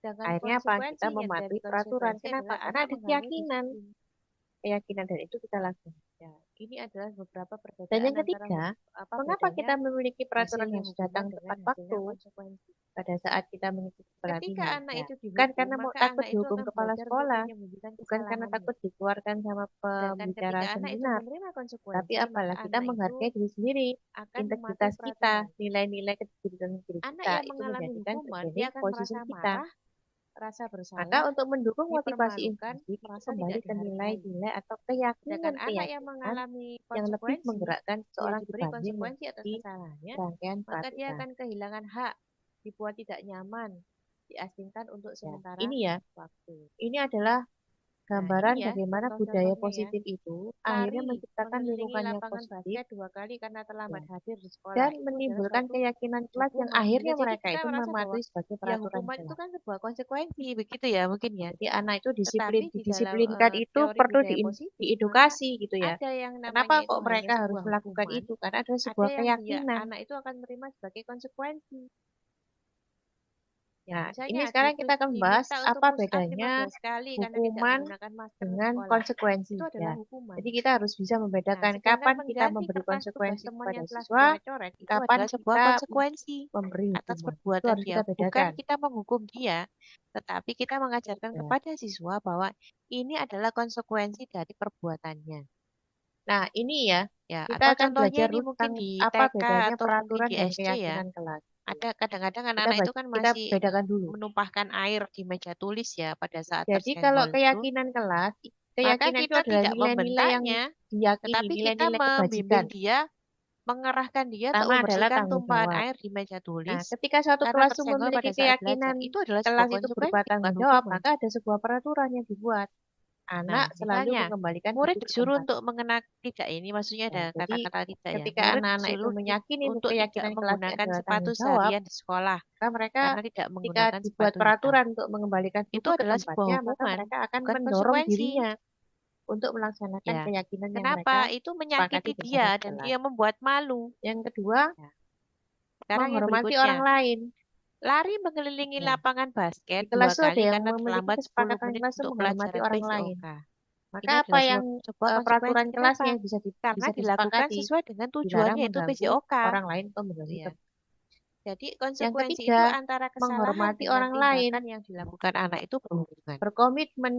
Speaker 3: Sedangkan
Speaker 2: Akhirnya apa? Kita
Speaker 3: konsekuensinya dari
Speaker 2: mematuhi peraturan.
Speaker 3: konsekuensi
Speaker 2: Kenapa?
Speaker 3: adalah
Speaker 2: Karena
Speaker 3: anak
Speaker 2: ada
Speaker 3: menghargai
Speaker 2: keyakinan.
Speaker 3: disiplin.
Speaker 2: Keyakinan dan itu kita lakukan.
Speaker 3: Ya, ini adalah beberapa
Speaker 2: Dan
Speaker 3: perbedaan
Speaker 2: yang
Speaker 3: antara
Speaker 2: ketiga,
Speaker 3: bedanya
Speaker 2: mengapa kita memiliki peraturan
Speaker 3: hasilnya
Speaker 2: yang harus
Speaker 3: hukuman
Speaker 2: datang
Speaker 3: dengan
Speaker 2: tepat
Speaker 3: hasilnya
Speaker 2: waktu
Speaker 3: konsekuensi.
Speaker 2: pada saat kita mengikuti
Speaker 3: Ketika
Speaker 2: pelatihan?
Speaker 3: anak
Speaker 2: Ya,
Speaker 3: itu
Speaker 2: bukan
Speaker 3: dihukum,
Speaker 2: karena mau
Speaker 3: maka
Speaker 2: takut
Speaker 3: anak itu
Speaker 2: dihukum
Speaker 3: akan
Speaker 2: kepala
Speaker 3: belajar untuk
Speaker 2: sekolah,
Speaker 3: menyembunyikan
Speaker 2: bukan karena
Speaker 3: kesalahannya.
Speaker 2: takut dikeluarkan sama
Speaker 3: Sedangkan
Speaker 2: pembicara
Speaker 3: ketika anak itu
Speaker 2: seminar,
Speaker 3: menerima
Speaker 2: tapi
Speaker 3: konsekuensi, maka
Speaker 2: apalah kita
Speaker 3: anak itu
Speaker 2: menghargai diri sendiri,
Speaker 3: akan mematuhi
Speaker 2: integritas kita,
Speaker 3: peraturan.
Speaker 2: nilai-nilai kediri
Speaker 3: Anak
Speaker 2: kita
Speaker 3: yang
Speaker 2: itu
Speaker 3: mengalami
Speaker 2: menjadikan
Speaker 3: hukuman,
Speaker 2: bargaining
Speaker 3: dia akan
Speaker 2: position
Speaker 3: merasa
Speaker 2: kita.
Speaker 3: marah, rasa
Speaker 2: Maka
Speaker 3: bersalah,
Speaker 2: untuk mendukung motivasi
Speaker 3: dipermalukan,
Speaker 2: inklusif itu
Speaker 3: merasa
Speaker 2: kembali
Speaker 3: tidak
Speaker 2: ke
Speaker 3: dihargai.
Speaker 2: nilai-nilai atau
Speaker 3: Sedangkan anak yang
Speaker 2: keyakinan-keyakinan
Speaker 3: mengalami
Speaker 2: yang lebih
Speaker 3: konsekuensi,
Speaker 2: menggerakkan
Speaker 3: dia
Speaker 2: seseorang
Speaker 3: diberi
Speaker 2: dibanding
Speaker 3: konsekuensi atas
Speaker 2: mengikuti
Speaker 3: kesalahannya,
Speaker 2: rangkaian
Speaker 3: maka dia
Speaker 2: peraturan.
Speaker 3: akan kehilangan hak, dibuat tidak nyaman, diasingkan untuk
Speaker 2: Ya,
Speaker 3: sementara
Speaker 2: ini ya,
Speaker 3: waktu.
Speaker 2: ini adalah
Speaker 3: Nah,
Speaker 2: gambaran
Speaker 3: ini ya
Speaker 2: bagaimana budaya
Speaker 3: contoh-contohnya ya.
Speaker 2: positif itu akhirnya
Speaker 3: Lari,
Speaker 2: menciptakan
Speaker 3: mengelilingi
Speaker 2: lingkungan yang
Speaker 3: lapangan
Speaker 2: positif
Speaker 3: basket 2 kali karena
Speaker 2: ya,
Speaker 3: terlambat hadir di sekolah.
Speaker 2: dan
Speaker 3: Itu adalah
Speaker 2: menimbulkan
Speaker 3: suatu
Speaker 2: keyakinan kelas yang
Speaker 3: hukuman.
Speaker 2: akhirnya
Speaker 3: Jadi
Speaker 2: mereka
Speaker 3: kita
Speaker 2: itu
Speaker 3: merasa bahwa
Speaker 2: mematuhi sebagai
Speaker 3: ya
Speaker 2: peraturan
Speaker 3: hukuman itu
Speaker 2: jelas.
Speaker 3: kan sebuah konsekuensi, begitu ya mungkin ya.
Speaker 2: Jadi anak itu
Speaker 3: Tetapi di dalam
Speaker 2: didisiplinkan itu
Speaker 3: teori
Speaker 2: perlu
Speaker 3: budaya positif, maka
Speaker 2: diedukasi gitu ya.
Speaker 3: ada yang
Speaker 2: Kenapa
Speaker 3: namanya itu
Speaker 2: kok
Speaker 3: hanya
Speaker 2: mereka harus
Speaker 3: sebuah
Speaker 2: melakukan
Speaker 3: hukuman,
Speaker 2: itu? Karena ada
Speaker 3: ada
Speaker 2: sebuah
Speaker 3: yang dia
Speaker 2: keyakinan.
Speaker 3: anak itu akan menerima sebagai konsekuensi. Ya,
Speaker 2: Nah,
Speaker 3: misalnya
Speaker 2: ini sekarang kita akan membahas
Speaker 3: diminta untuk
Speaker 2: apa
Speaker 3: push up
Speaker 2: bedanya
Speaker 3: 15 kali karena tidak
Speaker 2: hukuman
Speaker 3: menggunakan masker ke
Speaker 2: dengan
Speaker 3: sekolah.
Speaker 2: konsekuensi
Speaker 3: Itu adalah
Speaker 2: ya.
Speaker 3: hukuman.
Speaker 2: Jadi kita harus bisa
Speaker 3: Nah,
Speaker 2: membedakan
Speaker 3: sedangkan
Speaker 2: kapan kita
Speaker 3: mengganti
Speaker 2: memberi
Speaker 3: kertas tugas
Speaker 2: konsekuensi
Speaker 3: teman
Speaker 2: kepada
Speaker 3: yang telah
Speaker 2: siswa,
Speaker 3: dicoret-coret itu
Speaker 2: kapan
Speaker 3: adalah sebuah
Speaker 2: kita
Speaker 3: konsekuensi
Speaker 2: memberi
Speaker 3: atas
Speaker 2: hukuman. Itu
Speaker 3: perbuatan
Speaker 2: harus
Speaker 3: dia.
Speaker 2: kita
Speaker 3: Bukan
Speaker 2: bedakan.
Speaker 3: kita menghukum dia, tetapi kita mengajarkan
Speaker 2: Ya.
Speaker 3: kepada siswa bahwa ini adalah konsekuensi dari perbuatannya.
Speaker 2: Nah, ini ya,
Speaker 3: Ya,
Speaker 2: kita
Speaker 3: atau
Speaker 2: akan
Speaker 3: contohnya
Speaker 2: belajar
Speaker 3: ini mungkin
Speaker 2: tentang
Speaker 3: di
Speaker 2: apa
Speaker 3: TK
Speaker 2: bedanya
Speaker 3: atau mungkin
Speaker 2: peraturan
Speaker 3: di
Speaker 2: dan
Speaker 3: SD ya.
Speaker 2: keyakinan kelas.
Speaker 3: Ada kadang-kadang
Speaker 2: Kita
Speaker 3: anak-anak itu kan
Speaker 2: kita
Speaker 3: masih
Speaker 2: bedakan dulu.
Speaker 3: menumpahkan air di meja tulis ya pada saat
Speaker 2: Jadi kalau
Speaker 3: tersenggol itu.
Speaker 2: keyakinan kelas,
Speaker 3: Maka
Speaker 2: keyakinan itu
Speaker 3: kita
Speaker 2: adalah
Speaker 3: tidak
Speaker 2: nilai-nilai yang
Speaker 3: membentaknya,
Speaker 2: diyakini,
Speaker 3: tetapi kita
Speaker 2: nilai-nilai
Speaker 3: membimbing
Speaker 2: kebajikan.
Speaker 3: dia, mengerahkan dia untuk
Speaker 2: Pertama adalah
Speaker 3: membersihkan
Speaker 2: tanggung
Speaker 3: tumpahan
Speaker 2: jawab.
Speaker 3: air di meja
Speaker 2: Nah,
Speaker 3: tulis
Speaker 2: ketika suatu
Speaker 3: karena
Speaker 2: kelas itu
Speaker 3: tersenggol
Speaker 2: memiliki
Speaker 3: pada saat belajar.
Speaker 2: keyakinan
Speaker 3: Itu adalah
Speaker 2: kelas
Speaker 3: sebuah
Speaker 2: itu berupa
Speaker 3: konsekuensi, bukan
Speaker 2: tanggung jawab,
Speaker 3: hukuman.
Speaker 2: maka ada sebuah peraturan yang dibuat.
Speaker 3: Nah,
Speaker 2: Anak selalu
Speaker 3: misalnya
Speaker 2: mengembalikan
Speaker 3: murid
Speaker 2: buku ke
Speaker 3: disuruh
Speaker 2: tempat.
Speaker 3: untuk mengenak tidak ini maksudnya
Speaker 2: Ya,
Speaker 3: ada
Speaker 2: jadi
Speaker 3: kata-kata tidak ya.
Speaker 2: ketika
Speaker 3: Murid
Speaker 2: anak-anak itu
Speaker 3: disuruh
Speaker 2: meyakini
Speaker 3: untuk tidak
Speaker 2: keyakinan kelasnya
Speaker 3: menggunakan
Speaker 2: adalah
Speaker 3: sepatu
Speaker 2: tanggung jawab,
Speaker 3: seharian di sekolah
Speaker 2: maka mereka
Speaker 3: karena tidak
Speaker 2: ketika
Speaker 3: menggunakan
Speaker 2: dibuat
Speaker 3: sepatu hitam.
Speaker 2: peraturan untuk mengembalikan
Speaker 3: Itu
Speaker 2: buku ke
Speaker 3: adalah sebuah
Speaker 2: tempatnya, maka
Speaker 3: hukuman,
Speaker 2: mereka akan
Speaker 3: bukan
Speaker 2: mendorong
Speaker 3: konsekuensi.
Speaker 2: dirinya untuk melaksanakan
Speaker 3: Ya,
Speaker 2: keyakinan yang mereka
Speaker 3: kenapa? Itu
Speaker 2: sepakati
Speaker 3: menyakiti
Speaker 2: bersama
Speaker 3: dia
Speaker 2: di
Speaker 3: dan
Speaker 2: kelas.
Speaker 3: dia membuat malu.
Speaker 2: Yang kedua,
Speaker 3: Ya. Sekarang yang
Speaker 2: menghormati
Speaker 3: berikutnya,
Speaker 2: orang lain.
Speaker 3: lari mengelilingi
Speaker 2: Ya,
Speaker 3: lapangan basket
Speaker 2: di
Speaker 3: 2
Speaker 2: kelas itu ada
Speaker 3: kali
Speaker 2: yang
Speaker 3: karena
Speaker 2: memiliki
Speaker 3: terlambat 10
Speaker 2: kesepakatan
Speaker 3: menit
Speaker 2: kelas itu
Speaker 3: untuk
Speaker 2: menghormati
Speaker 3: pelajaran
Speaker 2: orang lain.
Speaker 3: PJOK.
Speaker 2: Maka
Speaker 3: Ini
Speaker 2: apa
Speaker 3: adalah
Speaker 2: yang
Speaker 3: sebuah konsekuensi.
Speaker 2: peraturan
Speaker 3: Kenapa?
Speaker 2: kelasnya bisa
Speaker 3: Karena
Speaker 2: bisa
Speaker 3: dilakukan
Speaker 2: disepakati,
Speaker 3: sesuai dengan
Speaker 2: dilarang
Speaker 3: tujuannya yaitu
Speaker 2: mengganggu
Speaker 3: PJOK.
Speaker 2: orang lain atau mengganggu
Speaker 3: Ya.
Speaker 2: teman.
Speaker 3: Jadi
Speaker 2: Yang
Speaker 3: konsekuensi itu
Speaker 2: ketiga,
Speaker 3: antara kesalahan
Speaker 2: menghormati
Speaker 3: dengan
Speaker 2: orang lain,
Speaker 3: tindakan yang dilakukan anak itu berhubungan.
Speaker 2: berkomitmen.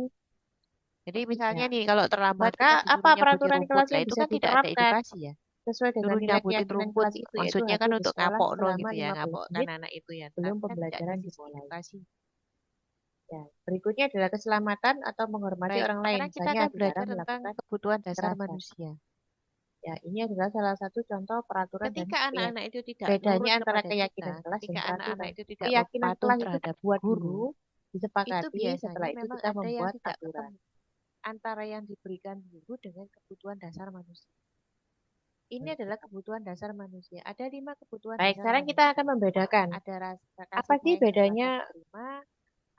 Speaker 3: Jadi misalnya
Speaker 2: Ya,
Speaker 3: nih kalau terlambat
Speaker 2: maka
Speaker 3: kita
Speaker 2: apa
Speaker 3: disuruh nyabutin
Speaker 2: peraturan
Speaker 3: rumput,
Speaker 2: kelas
Speaker 3: lah
Speaker 2: yang
Speaker 3: itu
Speaker 2: bisa
Speaker 3: kan tidak ada
Speaker 2: diterapkan
Speaker 3: edukasi ya.
Speaker 2: sesuai dengan
Speaker 3: Suruh
Speaker 2: nilai
Speaker 3: nyabutin
Speaker 2: keyakinan
Speaker 3: rumput
Speaker 2: kelas itu, yaitu
Speaker 3: maksudnya kan
Speaker 2: hadir di
Speaker 3: untuk
Speaker 2: sekolah
Speaker 3: ngapokno
Speaker 2: selama
Speaker 3: gitu ya,
Speaker 2: 50 menit
Speaker 3: ngapokkan anak itu ya.
Speaker 2: sebelum
Speaker 3: Tapi kan tidak
Speaker 2: pembelajaran
Speaker 3: dari sisi
Speaker 2: dimulai.
Speaker 3: edukasi.
Speaker 2: Ya, berikutnya adalah keselamatan atau menghormati
Speaker 3: Baik,
Speaker 2: orang lain,
Speaker 3: sekarang kita
Speaker 2: misalnya
Speaker 3: akan belajar
Speaker 2: dilarang
Speaker 3: tentang
Speaker 2: melakukan
Speaker 3: kebutuhan dasar
Speaker 2: kekerasan.
Speaker 3: manusia.
Speaker 2: Ya, ini adalah salah satu contoh peraturan dan
Speaker 3: Ketika anak-anak itu tidak
Speaker 2: bedanya
Speaker 3: nurut
Speaker 2: antara
Speaker 3: kepada
Speaker 2: keyakinan
Speaker 3: kita,
Speaker 2: kelas dan
Speaker 3: ketika anak-anak
Speaker 2: peraturan.
Speaker 3: itu tidak
Speaker 2: Keyakinan
Speaker 3: patuh
Speaker 2: kelas itu
Speaker 3: terhadap
Speaker 2: dibuat
Speaker 3: guru,
Speaker 2: dulu,
Speaker 3: itu
Speaker 2: disepakati, setelah
Speaker 3: biasanya
Speaker 2: itu
Speaker 3: memang
Speaker 2: kita
Speaker 3: ada yang
Speaker 2: membuat
Speaker 3: tidak
Speaker 2: aturan.
Speaker 3: ketemu antara yang diberikan guru dengan kebutuhan dasar manusia. Ini adalah kebutuhan dasar manusia. Ada 5 kebutuhan
Speaker 2: Baik,
Speaker 3: dasar
Speaker 2: sekarang
Speaker 3: manusia.
Speaker 2: kita akan membedakan
Speaker 3: Ada rasa
Speaker 2: apa
Speaker 3: kasih
Speaker 2: sih
Speaker 3: sayang dan
Speaker 2: bedanya,
Speaker 3: rasa terima,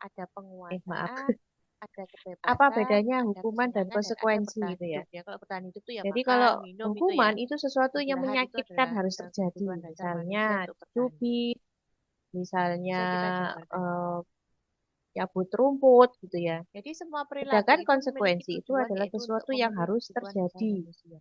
Speaker 3: ada
Speaker 2: maaf,
Speaker 3: penguasaan, ada
Speaker 2: apa
Speaker 3: kebebasan,
Speaker 2: bedanya
Speaker 3: ada
Speaker 2: hukuman dan
Speaker 3: kesenangan, dan ada
Speaker 2: konsekuensi
Speaker 3: bertahan
Speaker 2: gitu ya.
Speaker 3: hidup. Ya, kalau bertahan hidup itu ya
Speaker 2: Jadi
Speaker 3: makan,
Speaker 2: kalau
Speaker 3: minum itu ya.
Speaker 2: hukuman itu sesuatu yang
Speaker 3: Istirahat itu
Speaker 2: menyakitkan
Speaker 3: adalah
Speaker 2: harus terjadi.
Speaker 3: kebutuhan dasar
Speaker 2: Misalnya
Speaker 3: manusia untuk bertahan hidup.
Speaker 2: dicubit, misalnya
Speaker 3: Bisa kita jabarkan.
Speaker 2: cabut rumput gitu ya.
Speaker 3: Jadi semua perilaku
Speaker 2: Sedangkan
Speaker 3: itu memiliki
Speaker 2: konsekuensi itu
Speaker 3: tujuan
Speaker 2: adalah
Speaker 3: yaitu untuk
Speaker 2: sesuatu yang
Speaker 3: memenuhi
Speaker 2: harus
Speaker 3: kebutuhan dasar
Speaker 2: terjadi.
Speaker 3: manusia.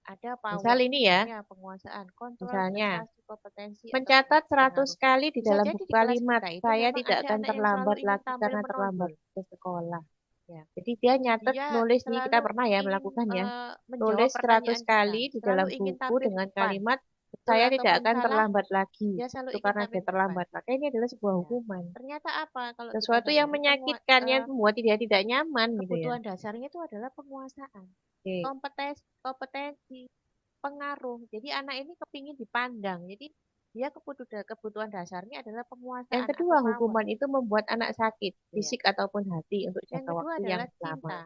Speaker 3: Ada
Speaker 2: Misal
Speaker 3: power,
Speaker 2: ini ya,
Speaker 3: ya penguasaan, kontrol,
Speaker 2: misalnya
Speaker 3: prestasi, kompetensi, atau
Speaker 2: mencatat 100
Speaker 3: pengaruh.
Speaker 2: kali di
Speaker 3: Bisa
Speaker 2: dalam
Speaker 3: jadi
Speaker 2: buku
Speaker 3: di kelas
Speaker 2: kalimat,
Speaker 3: kita itu
Speaker 2: saya
Speaker 3: memang
Speaker 2: tidak
Speaker 3: ada
Speaker 2: akan
Speaker 3: anak yang selalu
Speaker 2: terlambat
Speaker 3: ingin
Speaker 2: lagi
Speaker 3: tampil
Speaker 2: karena terlambat
Speaker 3: menonjol.
Speaker 2: ke sekolah.
Speaker 3: Ya.
Speaker 2: Jadi dia nyatet,
Speaker 3: Dia
Speaker 2: nulis nih, kita
Speaker 3: selalu
Speaker 2: pernah ya
Speaker 3: ingin
Speaker 2: melakukannya.
Speaker 3: menjawab
Speaker 2: Nulis 100
Speaker 3: pertanyaan kita,
Speaker 2: kali di
Speaker 3: selalu
Speaker 2: dalam
Speaker 3: ingin
Speaker 2: buku
Speaker 3: tampil di
Speaker 2: dengan
Speaker 3: depan.
Speaker 2: kalimat
Speaker 3: Betul
Speaker 2: saya tidak
Speaker 3: ataupun
Speaker 2: akan
Speaker 3: salah,
Speaker 2: terlambat lagi.
Speaker 3: dia selalu
Speaker 2: Itu
Speaker 3: ingin
Speaker 2: karena
Speaker 3: tampil
Speaker 2: dia
Speaker 3: di depan.
Speaker 2: terlambat. Maka ini adalah sebuah
Speaker 3: Ya.
Speaker 2: hukuman.
Speaker 3: Ternyata apa kalau kita
Speaker 2: Sesuatu yang
Speaker 3: sadari
Speaker 2: menyakitkan, yang membuat dia tidak nyaman gitu ya.
Speaker 3: kebutuhan dasarnya itu adalah penguasaan,
Speaker 2: Oke.
Speaker 3: kompetensi, pengaruh. Jadi anak ini kepingin dipandang. Jadi dia kebutuhan dasarnya adalah penguasaan
Speaker 2: Yang
Speaker 3: atau
Speaker 2: kedua,
Speaker 3: power.
Speaker 2: hukuman itu membuat anak sakit,
Speaker 3: Ya.
Speaker 2: fisik ataupun hati untuk
Speaker 3: Yang
Speaker 2: jangka
Speaker 3: kedua
Speaker 2: waktu yang
Speaker 3: adalah
Speaker 2: lama.
Speaker 3: cinta,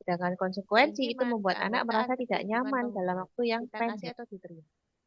Speaker 2: Sedangkan konsekuensi itu
Speaker 3: keintiman,
Speaker 2: membuat anak
Speaker 3: keanggotaan,
Speaker 2: merasa tidak
Speaker 3: keterhubungan
Speaker 2: nyaman dalam
Speaker 3: pengurus,
Speaker 2: waktu yang
Speaker 3: cinta kasih
Speaker 2: pendek.
Speaker 3: atau diterima.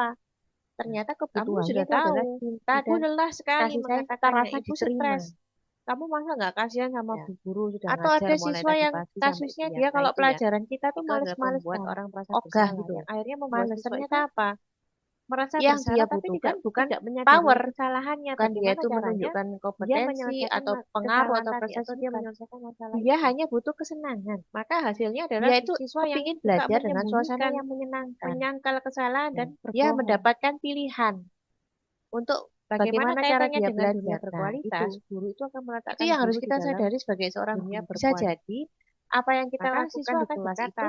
Speaker 3: apa? Ternyata
Speaker 2: Kamu
Speaker 3: kebutuhannya
Speaker 2: sudah
Speaker 3: itu adalah
Speaker 2: tahu,
Speaker 3: cinta
Speaker 2: ibu
Speaker 3: dan
Speaker 2: lelah sekali
Speaker 3: kasih sayang cita
Speaker 2: mengatakannya,
Speaker 3: rasa
Speaker 2: ibu
Speaker 3: diterima.
Speaker 2: stres.
Speaker 3: Kamu masa nggak kasihan sama
Speaker 2: Ya.
Speaker 3: Bu Guru sudah
Speaker 2: Atau
Speaker 3: ngajar
Speaker 2: ada
Speaker 3: mulai
Speaker 2: siswa
Speaker 3: tadi
Speaker 2: yang
Speaker 3: pagi sampai
Speaker 2: kasusnya
Speaker 3: siang.
Speaker 2: dia
Speaker 3: Nah
Speaker 2: kalau
Speaker 3: itu ya,
Speaker 2: pelajaran kita tuh
Speaker 3: itu adalah
Speaker 2: males-males
Speaker 3: membuat
Speaker 2: banget,
Speaker 3: orang merasa
Speaker 2: ogah
Speaker 3: bersalah.
Speaker 2: gitu.
Speaker 3: Yang akhirnya membuat
Speaker 2: Males.
Speaker 3: siswa
Speaker 2: Ternyata
Speaker 3: itu
Speaker 2: apa?
Speaker 3: merasa
Speaker 2: Yang dia
Speaker 3: bersalah tapi
Speaker 2: butuhkan bukan
Speaker 3: tidak menyadari
Speaker 2: power,
Speaker 3: kesalahannya.
Speaker 2: bukan dia
Speaker 3: Bagaimana
Speaker 2: itu
Speaker 3: caranya
Speaker 2: menunjukkan
Speaker 3: dia
Speaker 2: kompetensi
Speaker 3: menyelesaikan
Speaker 2: atau pengaruh
Speaker 3: kesalahan
Speaker 2: atau
Speaker 3: tadi
Speaker 2: prestasi,
Speaker 3: atau dia
Speaker 2: bukan.
Speaker 3: menyelesaikan masalah
Speaker 2: Dia
Speaker 3: itu.
Speaker 2: hanya butuh kesenangan.
Speaker 3: Maka hasilnya adalah
Speaker 2: Dia itu
Speaker 3: siswa yang
Speaker 2: kepingin
Speaker 3: suka
Speaker 2: belajar dengan suasana
Speaker 3: menyembunyikan,
Speaker 2: yang menyenangkan.
Speaker 3: menyangkal kesalahan dan
Speaker 2: Dia
Speaker 3: berbohong.
Speaker 2: mendapatkan pilihan untuk
Speaker 3: Bagaimana
Speaker 2: bagaimana cara
Speaker 3: kaitannya
Speaker 2: dia
Speaker 3: dengan dunia
Speaker 2: belajar. Nah,
Speaker 3: berkualitas,
Speaker 2: itu.
Speaker 3: guru itu akan
Speaker 2: Itu
Speaker 3: meletakkan
Speaker 2: yang harus
Speaker 3: guru di
Speaker 2: kita
Speaker 3: dalam
Speaker 2: sadari sebagai seorang
Speaker 3: dunia
Speaker 2: guru. Bisa
Speaker 3: berkualitas.
Speaker 2: jadi apa yang kita
Speaker 3: Maka
Speaker 2: lakukan
Speaker 3: siswa
Speaker 2: di
Speaker 3: akan
Speaker 2: kelas
Speaker 3: berkata,
Speaker 2: itu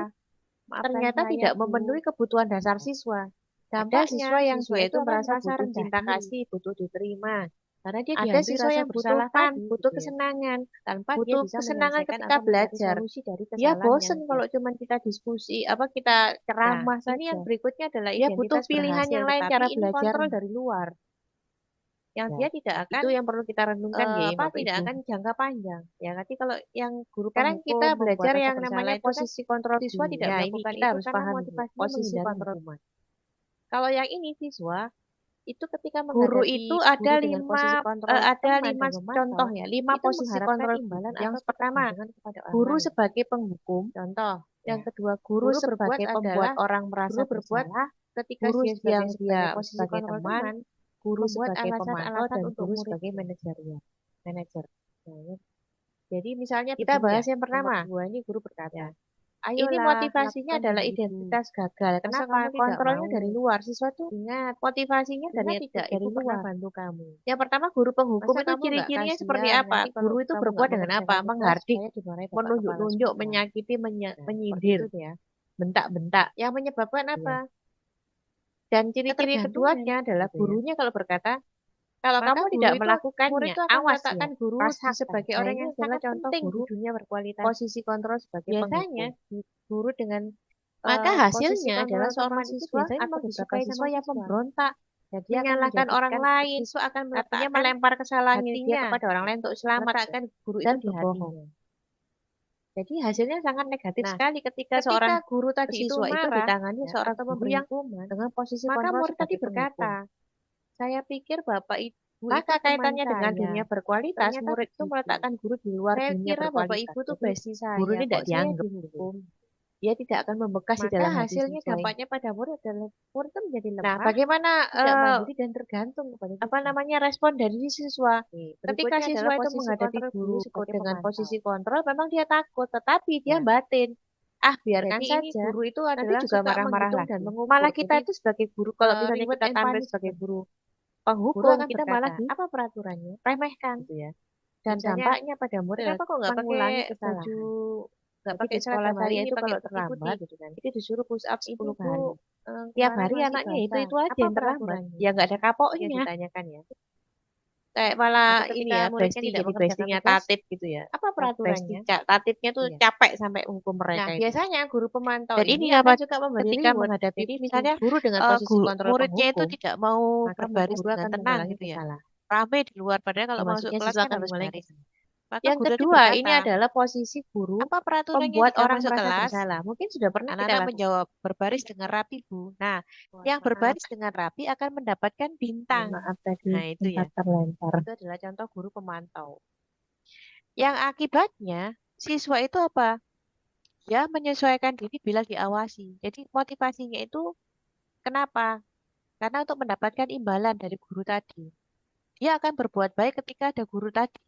Speaker 3: maafkan
Speaker 2: ternyata
Speaker 3: saya
Speaker 2: tidak
Speaker 3: Bu.
Speaker 2: memenuhi kebutuhan dasar siswa. Ada
Speaker 3: Dampaknya
Speaker 2: siswa yang
Speaker 3: siswa
Speaker 2: dia
Speaker 3: itu
Speaker 2: itu
Speaker 3: akan
Speaker 2: merasa
Speaker 3: merasa
Speaker 2: butuh
Speaker 3: rendah
Speaker 2: cinta
Speaker 3: diri.
Speaker 2: kasih, butuh diterima.
Speaker 3: Karena dia
Speaker 2: Ada
Speaker 3: dihantui
Speaker 2: siswa
Speaker 3: rasa
Speaker 2: yang butuh
Speaker 3: bersalah
Speaker 2: fun,
Speaker 3: tadi,
Speaker 2: butuh
Speaker 3: gitu ya.
Speaker 2: kesenangan,
Speaker 3: Tanpa dia
Speaker 2: butuh
Speaker 3: bisa
Speaker 2: kesenangan
Speaker 3: menyelesaikan
Speaker 2: ketika
Speaker 3: atau mencari
Speaker 2: belajar.
Speaker 3: solusi dari
Speaker 2: Dia
Speaker 3: kesalahan
Speaker 2: bosen
Speaker 3: yang
Speaker 2: kalau cuma kita diskusi, kita ceramah
Speaker 3: Nah, ini yang
Speaker 2: saja.
Speaker 3: berikutnya adalah
Speaker 2: Dia butuh
Speaker 3: identitas
Speaker 2: pilihan
Speaker 3: berhasil,
Speaker 2: yang lain
Speaker 3: tetapi
Speaker 2: cara
Speaker 3: ini kontrol
Speaker 2: belajarnya.
Speaker 3: dari luar. Yang
Speaker 2: Ya,
Speaker 3: dia tidak akan
Speaker 2: itu yang perlu kita renungkan ya, Bapak
Speaker 3: tidak
Speaker 2: Ibu.
Speaker 3: akan jangka panjang. Ya, nanti kalau yang guru
Speaker 2: Sekarang
Speaker 3: penghukum
Speaker 2: kita
Speaker 3: membuat
Speaker 2: belajar
Speaker 3: rasa
Speaker 2: yang
Speaker 3: bersalah
Speaker 2: namanya
Speaker 3: itu kan
Speaker 2: posisi kontrol
Speaker 3: siswa
Speaker 2: guru.
Speaker 3: tidak
Speaker 2: Ya, ini
Speaker 3: melakukan
Speaker 2: kita
Speaker 3: itu
Speaker 2: harus
Speaker 3: karena
Speaker 2: paham dulu.
Speaker 3: motivasinya
Speaker 2: Posisi
Speaker 3: menghindari
Speaker 2: kontrol.
Speaker 3: hukuman. Kalau yang ini siswa itu ketika
Speaker 2: Guru
Speaker 3: menghadapi
Speaker 2: itu
Speaker 3: guru dengan posisi kontrol
Speaker 2: ada
Speaker 3: teman
Speaker 2: lima
Speaker 3: dan memantau,
Speaker 2: contoh ya, 5
Speaker 3: itu
Speaker 2: posisi
Speaker 3: mengharapkan
Speaker 2: kontrol guru.
Speaker 3: imbalan
Speaker 2: Yang
Speaker 3: atau
Speaker 2: pertama,
Speaker 3: ketergantungan kepada orang
Speaker 2: guru
Speaker 3: lain.
Speaker 2: sebagai penghukum.
Speaker 3: Contoh,
Speaker 2: Yang
Speaker 3: ya,
Speaker 2: kedua, guru
Speaker 3: guru berbuat
Speaker 2: sebagai pembuat
Speaker 3: adalah
Speaker 2: orang merasa
Speaker 3: guru berbuat
Speaker 2: bersalah.
Speaker 3: ketika
Speaker 2: Guru
Speaker 3: dia
Speaker 2: yang
Speaker 3: sebagai
Speaker 2: dia
Speaker 3: posisi
Speaker 2: sebagai
Speaker 3: kontrol
Speaker 2: teman,
Speaker 3: teman
Speaker 2: guru
Speaker 3: membuat
Speaker 2: sebagai pemantau,
Speaker 3: alasan-alasan
Speaker 2: dan
Speaker 3: untuk
Speaker 2: guru sebagai
Speaker 3: muridnya.
Speaker 2: manajer.
Speaker 3: Nah, ya. Jadi misalnya
Speaker 2: Kita
Speaker 3: begini
Speaker 2: bahas
Speaker 3: ya,
Speaker 2: yang pertama.
Speaker 3: nomor 2 ini guru berkata,
Speaker 2: Ya.
Speaker 3: ayolah
Speaker 2: Ini motivasinya
Speaker 3: lakukan
Speaker 2: adalah
Speaker 3: hal itu.
Speaker 2: identitas gagal.
Speaker 3: Masa
Speaker 2: Kenapa?
Speaker 3: kamu tidak
Speaker 2: Kontrolnya
Speaker 3: mau?
Speaker 2: dari luar. Siswa tuh
Speaker 3: Ingat,
Speaker 2: motivasinya
Speaker 3: ingat tidak,
Speaker 2: dari
Speaker 3: ibu pernah
Speaker 2: luar.
Speaker 3: bantu kamu.
Speaker 2: Yang pertama, guru penghukum
Speaker 3: Masa
Speaker 2: itu
Speaker 3: kamu nggak
Speaker 2: ciri-cirinya seperti
Speaker 3: kasihan
Speaker 2: apa?
Speaker 3: nanti kalau
Speaker 2: Guru itu
Speaker 3: kamu
Speaker 2: berbuat
Speaker 3: nggak
Speaker 2: dengan apa?
Speaker 3: mengerjakan tugas,
Speaker 2: Menghardik,
Speaker 3: saya dimarahi Bapak Kepala
Speaker 2: menunjuk-nunjuk,
Speaker 3: Sekolah.
Speaker 2: menyakiti,
Speaker 3: Nah, seperti
Speaker 2: menyindir,
Speaker 3: itu ya.
Speaker 2: bentak-bentak.
Speaker 3: Yang menyebabkan
Speaker 2: Iya.
Speaker 3: apa?
Speaker 2: Dan ciri-ciri
Speaker 3: Ketergantungan,
Speaker 2: keduanya adalah
Speaker 3: gitu ya.
Speaker 2: gurunya kalau berkata, kalau
Speaker 3: Maka
Speaker 2: kamu
Speaker 3: guru
Speaker 2: tidak
Speaker 3: itu, murid
Speaker 2: melakukannya,
Speaker 3: itu akan
Speaker 2: awas ya,
Speaker 3: meletakkan guru
Speaker 2: rasakan.
Speaker 3: sebagai
Speaker 2: Nah,
Speaker 3: orang
Speaker 2: ini
Speaker 3: yang
Speaker 2: adalah
Speaker 3: sangat
Speaker 2: contoh
Speaker 3: penting
Speaker 2: guru
Speaker 3: di dunia berkualitas.
Speaker 2: posisi kontrol sebagai
Speaker 3: Biasanya
Speaker 2: penghukum.
Speaker 3: guru dengan
Speaker 2: Maka
Speaker 3: posisi
Speaker 2: hasilnya adalah
Speaker 3: kontrol
Speaker 2: seorang
Speaker 3: teman itu
Speaker 2: siswa
Speaker 3: biasanya
Speaker 2: atau
Speaker 3: memang
Speaker 2: beberapa
Speaker 3: disukai
Speaker 2: siswa
Speaker 3: sama
Speaker 2: yang
Speaker 3: siswa.
Speaker 2: memberontak,
Speaker 3: Jadi akan
Speaker 2: menyalahkan orang
Speaker 3: menjadikan
Speaker 2: lain,
Speaker 3: siswa akan
Speaker 2: artinya
Speaker 3: meletakkan
Speaker 2: melempar kesalahan dia
Speaker 3: hatinya,
Speaker 2: kepada orang lain untuk selamat
Speaker 3: meletakkan guru itu
Speaker 2: dan
Speaker 3: di
Speaker 2: berbohong.
Speaker 3: hatinya.
Speaker 2: Jadi hasilnya sangat negatif
Speaker 3: Nah,
Speaker 2: sekali ketika
Speaker 3: ketika
Speaker 2: seorang
Speaker 3: guru tadi itu
Speaker 2: siswa itu
Speaker 3: marah
Speaker 2: ditangani
Speaker 3: ya,
Speaker 2: seorang
Speaker 3: atau
Speaker 2: guru
Speaker 3: memberi
Speaker 2: yang
Speaker 3: hukuman,
Speaker 2: dengan posisi
Speaker 3: maka
Speaker 2: kontrol
Speaker 3: murid tadi
Speaker 2: sebagai penghukum.
Speaker 3: berkata, saya pikir Bapak Ibu itu
Speaker 2: Maka
Speaker 3: teman
Speaker 2: kaitannya dengan
Speaker 3: saya.
Speaker 2: dunia berkualitas,
Speaker 3: Ternyata
Speaker 2: murid itu
Speaker 3: begitu.
Speaker 2: meletakkan guru di luar
Speaker 3: Saya
Speaker 2: dunia
Speaker 3: kira Bapak
Speaker 2: berkualitas.
Speaker 3: Ibu tuh
Speaker 2: Jadi
Speaker 3: bestie
Speaker 2: guru
Speaker 3: saya,
Speaker 2: ini tidak
Speaker 3: kok saya
Speaker 2: dianggap.
Speaker 3: dihukum.
Speaker 2: Dia tidak akan membekas di
Speaker 3: Maka
Speaker 2: dalam hati
Speaker 3: hasilnya
Speaker 2: siswa ini.
Speaker 3: dampaknya pada murid adalah murid itu menjadi
Speaker 2: Nah,
Speaker 3: lemah,
Speaker 2: bagaimana
Speaker 3: tidak mandiri dan tergantung kepada
Speaker 2: apa
Speaker 3: guru.
Speaker 2: namanya respon dari siswa? Ketika
Speaker 3: Berikutnya
Speaker 2: siswa
Speaker 3: adalah
Speaker 2: itu
Speaker 3: posisi
Speaker 2: menghadapi
Speaker 3: kontrol
Speaker 2: guru
Speaker 3: sebagai
Speaker 2: dengan
Speaker 3: pemantau.
Speaker 2: posisi kontrol, memang dia takut, tetapi dia
Speaker 3: Ya.
Speaker 2: batin. Biarkan
Speaker 3: Jadi ini
Speaker 2: saja.
Speaker 3: guru itu
Speaker 2: Nanti
Speaker 3: adalah
Speaker 2: juga
Speaker 3: suka
Speaker 2: marah-marah
Speaker 3: menghitung
Speaker 2: lagi.
Speaker 3: dan mengukur.
Speaker 2: Malah kita
Speaker 3: Jadi
Speaker 2: itu sebagai guru, kalau misalnya
Speaker 3: reward
Speaker 2: kita
Speaker 3: and
Speaker 2: tampil
Speaker 3: punishment.
Speaker 2: sebagai guru
Speaker 3: Guru
Speaker 2: penghukum,
Speaker 3: akan
Speaker 2: kita malah
Speaker 3: berkata, apa peraturannya?
Speaker 2: diremehkan.
Speaker 3: Gitu ya.
Speaker 2: Dan
Speaker 3: Misalnya,
Speaker 2: dampaknya pada murid
Speaker 3: kenapa kok nggak pakai
Speaker 2: mengulangi
Speaker 3: baju,
Speaker 2: kesalahan.
Speaker 3: nggak
Speaker 2: Jadi
Speaker 3: pakai
Speaker 2: di sekolah
Speaker 3: seragam hari
Speaker 2: saya
Speaker 3: ini,
Speaker 2: itu
Speaker 3: pakai
Speaker 2: kalau
Speaker 3: putih
Speaker 2: terlambat,
Speaker 3: gitu kan?
Speaker 2: itu disuruh push up 10
Speaker 3: Ibu
Speaker 2: kali. Tiap
Speaker 3: kemarin
Speaker 2: hari
Speaker 3: masih
Speaker 2: anaknya
Speaker 3: basah.
Speaker 2: itu aja
Speaker 3: Apa
Speaker 2: yang terlambat.
Speaker 3: peraturannya?
Speaker 2: Ya nggak ada
Speaker 3: Ya
Speaker 2: kapoknya.
Speaker 3: ditanyakan ya.
Speaker 2: Kayak malah
Speaker 3: Atau
Speaker 2: ini
Speaker 3: ketika
Speaker 2: ya,
Speaker 3: muridnya
Speaker 2: besti
Speaker 3: tidak
Speaker 2: jadi
Speaker 3: mengerjakan
Speaker 2: bestinya
Speaker 3: tugas,
Speaker 2: tatip gitu ya.
Speaker 3: apa
Speaker 2: Besti
Speaker 3: peraturannya?
Speaker 2: tatipnya tuh
Speaker 3: Iya.
Speaker 2: capek sampai hukum
Speaker 3: Nah,
Speaker 2: mereka itu.
Speaker 3: biasanya guru pemantau
Speaker 2: Dan
Speaker 3: ini
Speaker 2: ini
Speaker 3: akan
Speaker 2: apa?
Speaker 3: juga memberi
Speaker 2: Ketika
Speaker 3: reward.
Speaker 2: menghadapi
Speaker 3: Jadi
Speaker 2: misalnya
Speaker 3: guru dengan posisi kontrol
Speaker 2: muridnya itu
Speaker 3: penghukum,
Speaker 2: tidak mau
Speaker 3: maka
Speaker 2: berbaris
Speaker 3: guru
Speaker 2: dengan
Speaker 3: akan
Speaker 2: tenang
Speaker 3: mengulangi
Speaker 2: gitu ya.
Speaker 3: kesalahan.
Speaker 2: Ramai di luar, padahal kalau masuk
Speaker 3: Maksudnya
Speaker 2: kelas
Speaker 3: siswa
Speaker 2: kan
Speaker 3: akan
Speaker 2: harus
Speaker 3: mengulangi
Speaker 2: baris.
Speaker 3: kesalahan.
Speaker 2: Maka
Speaker 3: Yang
Speaker 2: guru tadi
Speaker 3: kedua, ini
Speaker 2: berkata,
Speaker 3: adalah posisi guru
Speaker 2: apa peraturannya
Speaker 3: membuat
Speaker 2: jika
Speaker 3: orang
Speaker 2: masuk
Speaker 3: merasa
Speaker 2: kelas?
Speaker 3: bersalah. Mungkin sudah pernah kita
Speaker 2: Anak-anak
Speaker 3: lakukan.
Speaker 2: menjawab, berbaris dengan rapi, Bu. Nah, yang
Speaker 3: Maaf,
Speaker 2: berbaris dengan rapi akan mendapatkan bintang.
Speaker 3: maaf tadi
Speaker 2: Nah, itu ya.
Speaker 3: sempat terlempar.
Speaker 2: Itu adalah contoh guru pemantau. Yang akibatnya, siswa itu apa? Dia menyesuaikan diri bila diawasi. Jadi motivasinya itu kenapa? Karena untuk mendapatkan imbalan dari guru tadi. Dia akan berbuat baik ketika ada guru tadi.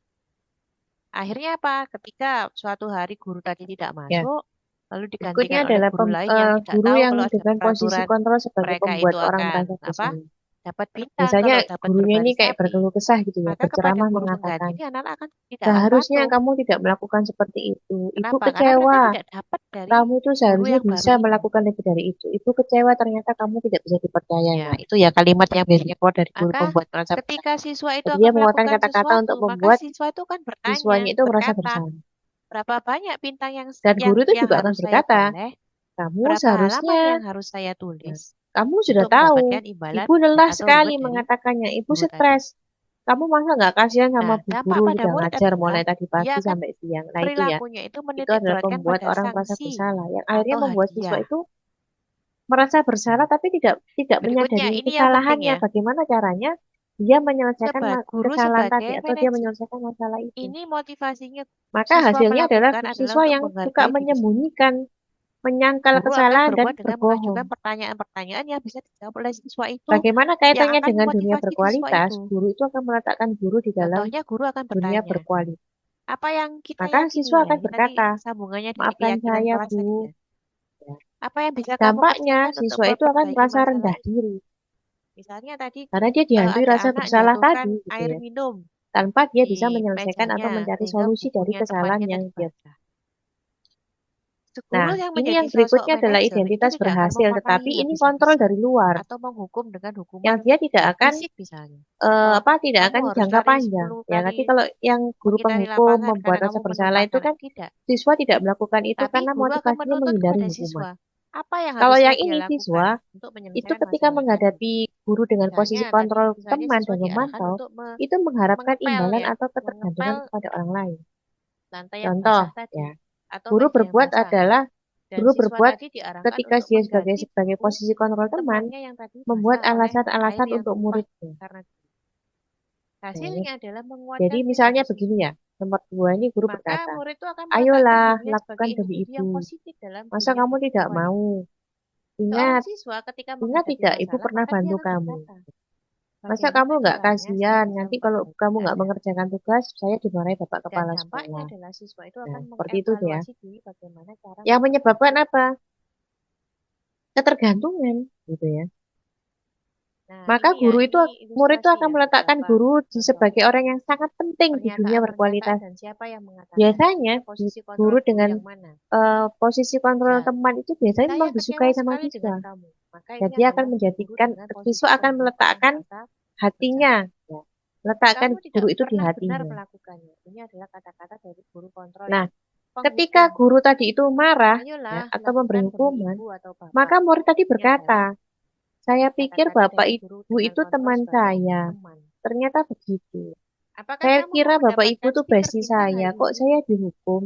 Speaker 2: Akhirnya apa? Ketika suatu hari guru tadi tidak
Speaker 3: Ya.
Speaker 2: masuk, lalu
Speaker 3: Berikutnya
Speaker 2: digantikan oleh
Speaker 3: adalah
Speaker 2: guru lain yang tidak
Speaker 3: guru
Speaker 2: tahu
Speaker 3: yang
Speaker 2: kalau ada
Speaker 3: dengan posisi
Speaker 2: peraturan,
Speaker 3: kontrol sebagai
Speaker 2: mereka
Speaker 3: pembuat
Speaker 2: itu
Speaker 3: orang
Speaker 2: akan
Speaker 3: merasa
Speaker 2: apa?
Speaker 3: bersalah.
Speaker 2: Dapat bintang
Speaker 3: Misalnya
Speaker 2: kalau dapat
Speaker 3: gurunya ini
Speaker 2: berbaris
Speaker 3: kayak
Speaker 2: rapi.
Speaker 3: berkeluh kesah gitu ya,
Speaker 2: Maka kepada
Speaker 3: berceramah
Speaker 2: guru
Speaker 3: mengatakan,
Speaker 2: pengganti ini anak akan tidak akan
Speaker 3: seharusnya
Speaker 2: patuh.
Speaker 3: kamu tidak melakukan seperti itu. Ibu
Speaker 2: Kenapa? Karena mereka
Speaker 3: kecewa.
Speaker 2: tidak dapat dari
Speaker 3: Kamu itu
Speaker 2: guru
Speaker 3: seharusnya
Speaker 2: yang baru
Speaker 3: bisa
Speaker 2: ini.
Speaker 3: melakukan lebih dari itu. Ibu kecewa ternyata kamu tidak bisa dipercaya.
Speaker 2: Ya,
Speaker 3: Nah,
Speaker 2: itu ya kalimat yang biasanya keluar dari guru Maka pembuat merasa bersalah.
Speaker 3: ketika
Speaker 2: Ketika siswa itu
Speaker 3: jadi
Speaker 2: akan
Speaker 3: dia mengeluarkan
Speaker 2: melakukan
Speaker 3: kata-kata untuk
Speaker 2: sesuatu, maka
Speaker 3: membuat
Speaker 2: siswa itu kan bertanya,
Speaker 3: siswanya itu merasa
Speaker 2: berkata,
Speaker 3: bersalah.
Speaker 2: berapa banyak bintang
Speaker 3: Dan guru itu juga akan
Speaker 2: harus saya
Speaker 3: berkata,
Speaker 2: boleh,
Speaker 3: kamu
Speaker 2: berapa halaman
Speaker 3: seharusnya,
Speaker 2: yang harus saya
Speaker 3: nah,
Speaker 2: tulis
Speaker 3: kamu sudah
Speaker 2: untuk
Speaker 3: tahu,
Speaker 2: mendapatkan imbalan
Speaker 3: ibu lelah
Speaker 2: atau
Speaker 3: sekali
Speaker 2: reward dari
Speaker 3: mengatakannya, ibu
Speaker 2: guru tadi.
Speaker 3: stres. Kamu masa nggak kasihan sama
Speaker 2: Nah,
Speaker 3: Bu
Speaker 2: dampak
Speaker 3: Guru
Speaker 2: pada
Speaker 3: sudah
Speaker 2: murid
Speaker 3: ngajar
Speaker 2: adalah
Speaker 3: mulai tadi
Speaker 2: dia
Speaker 3: pagi
Speaker 2: akan
Speaker 3: sampai siang. Nah itu ya,
Speaker 2: perilakunya itu
Speaker 3: itu
Speaker 2: menitik
Speaker 3: adalah
Speaker 2: beratkan
Speaker 3: membuat
Speaker 2: pada
Speaker 3: orang merasa
Speaker 2: sanksi
Speaker 3: bersalah. Yang akhirnya
Speaker 2: atau
Speaker 3: membuat siswa
Speaker 2: hadiah.
Speaker 3: itu merasa bersalah tapi tidak
Speaker 2: Berikutnya,
Speaker 3: menyadari
Speaker 2: ini yang penting
Speaker 3: kesalahannya.
Speaker 2: ya.
Speaker 3: Bagaimana caranya dia menyelesaikan
Speaker 2: Guru
Speaker 3: kesalahan
Speaker 2: sebagai
Speaker 3: tadi atau dia
Speaker 2: manajer,
Speaker 3: menyelesaikan masalah itu.
Speaker 2: ini motivasinya
Speaker 3: Maka
Speaker 2: siswa
Speaker 3: hasilnya adalah
Speaker 2: melakukan adalah
Speaker 3: siswa
Speaker 2: untuk
Speaker 3: yang suka
Speaker 2: menghargai diri sendiri.
Speaker 3: menyembunyikan, menyangkal
Speaker 2: Guru akan
Speaker 3: kesalahan dan
Speaker 2: berbuat dengan
Speaker 3: berbohong.
Speaker 2: mengajukan pertanyaan-pertanyaan yang bisa dijawab oleh siswa itu
Speaker 3: Bagaimana
Speaker 2: yang
Speaker 3: kaitannya
Speaker 2: akan
Speaker 3: dengan dunia
Speaker 2: memotivasi siswa
Speaker 3: berkualitas?
Speaker 2: itu.
Speaker 3: Guru itu akan meletakkan guru di dalam
Speaker 2: Contohnya, guru akan
Speaker 3: dunia
Speaker 2: bertanya,
Speaker 3: berkualitas.
Speaker 2: apa yang kita
Speaker 3: Maka
Speaker 2: yakini
Speaker 3: siswa
Speaker 2: ya?
Speaker 3: akan
Speaker 2: Ini nanti
Speaker 3: berkata,
Speaker 2: sambungannya dari
Speaker 3: maafkan
Speaker 2: keyakinan
Speaker 3: saya,
Speaker 2: kelas tadi
Speaker 3: Bu.
Speaker 2: ya.
Speaker 3: Ya.
Speaker 2: Apa yang bisa kamu
Speaker 3: Dampaknya
Speaker 2: kerjakan untuk
Speaker 3: siswa itu akan
Speaker 2: memperbaiki
Speaker 3: merasa
Speaker 2: masalah
Speaker 3: rendah
Speaker 2: ini?
Speaker 3: diri
Speaker 2: Misalnya tadi
Speaker 3: karena dia dihantui
Speaker 2: ada
Speaker 3: rasa
Speaker 2: anak
Speaker 3: bersalah
Speaker 2: jatuhkan
Speaker 3: tadi, gitu
Speaker 2: air
Speaker 3: ya.
Speaker 2: minum
Speaker 3: Tanpa dia bisa
Speaker 2: di
Speaker 3: menyelesaikan atau
Speaker 2: mejanya
Speaker 3: mencari
Speaker 2: sehingga
Speaker 3: solusi dari
Speaker 2: bukunya
Speaker 3: kesalahan
Speaker 2: temannya
Speaker 3: yang
Speaker 2: tadi
Speaker 3: dia.
Speaker 2: basah.
Speaker 3: Nah,
Speaker 2: Guru yang
Speaker 3: ini
Speaker 2: menjadi
Speaker 3: yang
Speaker 2: sosok
Speaker 3: berikutnya adalah
Speaker 2: manajer itu
Speaker 3: identitas
Speaker 2: tidak akan
Speaker 3: berhasil,
Speaker 2: memarahi
Speaker 3: tetapi ini kontrol
Speaker 2: habis-habisan
Speaker 3: dari luar,
Speaker 2: atau menghukum dengan
Speaker 3: yang
Speaker 2: hukuman
Speaker 3: dia tidak akan
Speaker 2: fisik misalnya. Contoh,
Speaker 3: tidak
Speaker 2: kamu
Speaker 3: akan
Speaker 2: harus
Speaker 3: jangka
Speaker 2: lari
Speaker 3: panjang.
Speaker 2: 10
Speaker 3: Ya,
Speaker 2: kali
Speaker 3: nanti kalau yang guru
Speaker 2: mengitari
Speaker 3: penghukum
Speaker 2: lapangan
Speaker 3: membuat
Speaker 2: karena
Speaker 3: rasa
Speaker 2: kamu
Speaker 3: bersalah itu
Speaker 2: menumpahkan
Speaker 3: kan
Speaker 2: tidak.
Speaker 3: siswa tidak melakukan itu
Speaker 2: Tapi
Speaker 3: karena
Speaker 2: guru akan
Speaker 3: motivasinya
Speaker 2: menuntut
Speaker 3: menghindari
Speaker 2: kepada
Speaker 3: hukuman.
Speaker 2: siswa apa yang
Speaker 3: Kalau
Speaker 2: harusnya
Speaker 3: yang
Speaker 2: dia
Speaker 3: ini siswa
Speaker 2: lakukan untuk
Speaker 3: itu
Speaker 2: menyelesaikan
Speaker 3: ketika
Speaker 2: masalah tadi.
Speaker 3: menghadapi guru dengan posisi
Speaker 2: Misalnya tadi,
Speaker 3: kontrol
Speaker 2: misalnya
Speaker 3: teman
Speaker 2: siswa
Speaker 3: dan
Speaker 2: diarahkan
Speaker 3: memantau,
Speaker 2: untuk
Speaker 3: itu mengharapkan
Speaker 2: mengepel
Speaker 3: imbalan
Speaker 2: ya,
Speaker 3: atau ketergantungan
Speaker 2: mengepel
Speaker 3: kepada orang lain.
Speaker 2: lantai yang
Speaker 3: Contoh,
Speaker 2: basah tadi
Speaker 3: ya,
Speaker 2: atau
Speaker 3: guru
Speaker 2: meja yang
Speaker 3: berbuat
Speaker 2: basah.
Speaker 3: adalah
Speaker 2: Dan
Speaker 3: guru
Speaker 2: siswa
Speaker 3: berbuat
Speaker 2: tadi diarahkan
Speaker 3: ketika
Speaker 2: untuk
Speaker 3: dia
Speaker 2: mengganti
Speaker 3: sebagai
Speaker 2: buku
Speaker 3: posisi kontrol teman,
Speaker 2: temannya yang tadi
Speaker 3: membuat
Speaker 2: basah oleh air
Speaker 3: alasan-alasan
Speaker 2: yang
Speaker 3: untuk
Speaker 2: tumpah
Speaker 3: muridnya.
Speaker 2: karena
Speaker 3: Nah,
Speaker 2: hasilnya adalah
Speaker 3: jadi
Speaker 2: menguatkan
Speaker 3: misalnya
Speaker 2: pribadi
Speaker 3: begini
Speaker 2: siswa.
Speaker 3: ya, nomor 2 ini guru
Speaker 2: Maka
Speaker 3: berkata,
Speaker 2: murid itu akan meletakkan
Speaker 3: ayolah
Speaker 2: dirinya sebagai
Speaker 3: lakukan demi
Speaker 2: individu yang
Speaker 3: ibu.
Speaker 2: positif dalam
Speaker 3: Masa
Speaker 2: dunia
Speaker 3: kamu tidak
Speaker 2: pergumulan.
Speaker 3: mau?
Speaker 2: Seorang
Speaker 3: Ingat,
Speaker 2: siswa ketika
Speaker 3: ingat
Speaker 2: menghadapi
Speaker 3: tidak ibu
Speaker 2: masalah,
Speaker 3: pernah
Speaker 2: maka dia
Speaker 3: bantu
Speaker 2: akan
Speaker 3: kamu.
Speaker 2: berkata,
Speaker 3: Masa
Speaker 2: bagaimana
Speaker 3: kamu nggak
Speaker 2: kiranya saya
Speaker 3: kasihan?
Speaker 2: bisa
Speaker 3: Nanti kalau
Speaker 2: memperbaiki
Speaker 3: kamu nggak
Speaker 2: keadaan.
Speaker 3: mengerjakan tugas, saya dimarahi bapak
Speaker 2: Dan
Speaker 3: kepala
Speaker 2: dampaknya
Speaker 3: sekolah.
Speaker 2: adalah siswa itu
Speaker 3: Nah,
Speaker 2: akan
Speaker 3: seperti itu ya.
Speaker 2: mengevaluasi diri bagaimana cara
Speaker 3: Yang
Speaker 2: memperbaiki.
Speaker 3: menyebabkan apa? Ketergantungan, gitu ya.
Speaker 2: Nah,
Speaker 3: Maka
Speaker 2: ini ya,
Speaker 3: murid itu
Speaker 2: ilustrasi
Speaker 3: akan
Speaker 2: ya,
Speaker 3: meletakkan
Speaker 2: beberapa
Speaker 3: guru
Speaker 2: contoh
Speaker 3: sebagai orang yang sangat penting di dunia
Speaker 2: pernyataan-pernyataan
Speaker 3: berkualitas.
Speaker 2: dan siapa yang mengatakan.
Speaker 3: Biasanya
Speaker 2: Posisi kontrol
Speaker 3: guru
Speaker 2: guru
Speaker 3: dengan
Speaker 2: yang mana.
Speaker 3: posisi kontrol
Speaker 2: Misal,
Speaker 3: teman itu biasanya
Speaker 2: saya
Speaker 3: memang
Speaker 2: kecewa
Speaker 3: disukai sama
Speaker 2: sekali dengan
Speaker 3: siswa.
Speaker 2: kamu. Maka
Speaker 3: Dan
Speaker 2: ini
Speaker 3: dia akan
Speaker 2: adalah guru
Speaker 3: menjadikan
Speaker 2: dengan posisi
Speaker 3: siswa akan
Speaker 2: pembuka yang
Speaker 3: meletakkan
Speaker 2: merasa
Speaker 3: hatinya, ya, meletakkan
Speaker 2: kamu tidak
Speaker 3: guru itu di
Speaker 2: pernah benar
Speaker 3: hatinya.
Speaker 2: melakukannya. Ini adalah kata-kata dari guru kontrol
Speaker 3: Nah,
Speaker 2: yang
Speaker 3: ketika
Speaker 2: penghukum.
Speaker 3: guru tadi itu marah ya,
Speaker 2: Ayolah,
Speaker 3: atau memberi
Speaker 2: lakukan demi
Speaker 3: hukuman,
Speaker 2: ibu atau bapak.
Speaker 3: maka murid tadi
Speaker 2: Ini adalah
Speaker 3: berkata, saya pikir
Speaker 2: kata-kata
Speaker 3: bapak
Speaker 2: dari
Speaker 3: ibu
Speaker 2: guru dengan
Speaker 3: itu
Speaker 2: kontrol
Speaker 3: teman
Speaker 2: sebagai
Speaker 3: saya.
Speaker 2: teman.
Speaker 3: Ternyata begitu.
Speaker 2: Apakah
Speaker 3: Saya
Speaker 2: kamu
Speaker 3: kira
Speaker 2: mau
Speaker 3: bapak ibu
Speaker 2: mendapatkan
Speaker 3: tuh
Speaker 2: stiker
Speaker 3: besti
Speaker 2: bintang
Speaker 3: saya.
Speaker 2: hari
Speaker 3: Kok
Speaker 2: ini?
Speaker 3: saya dihukum?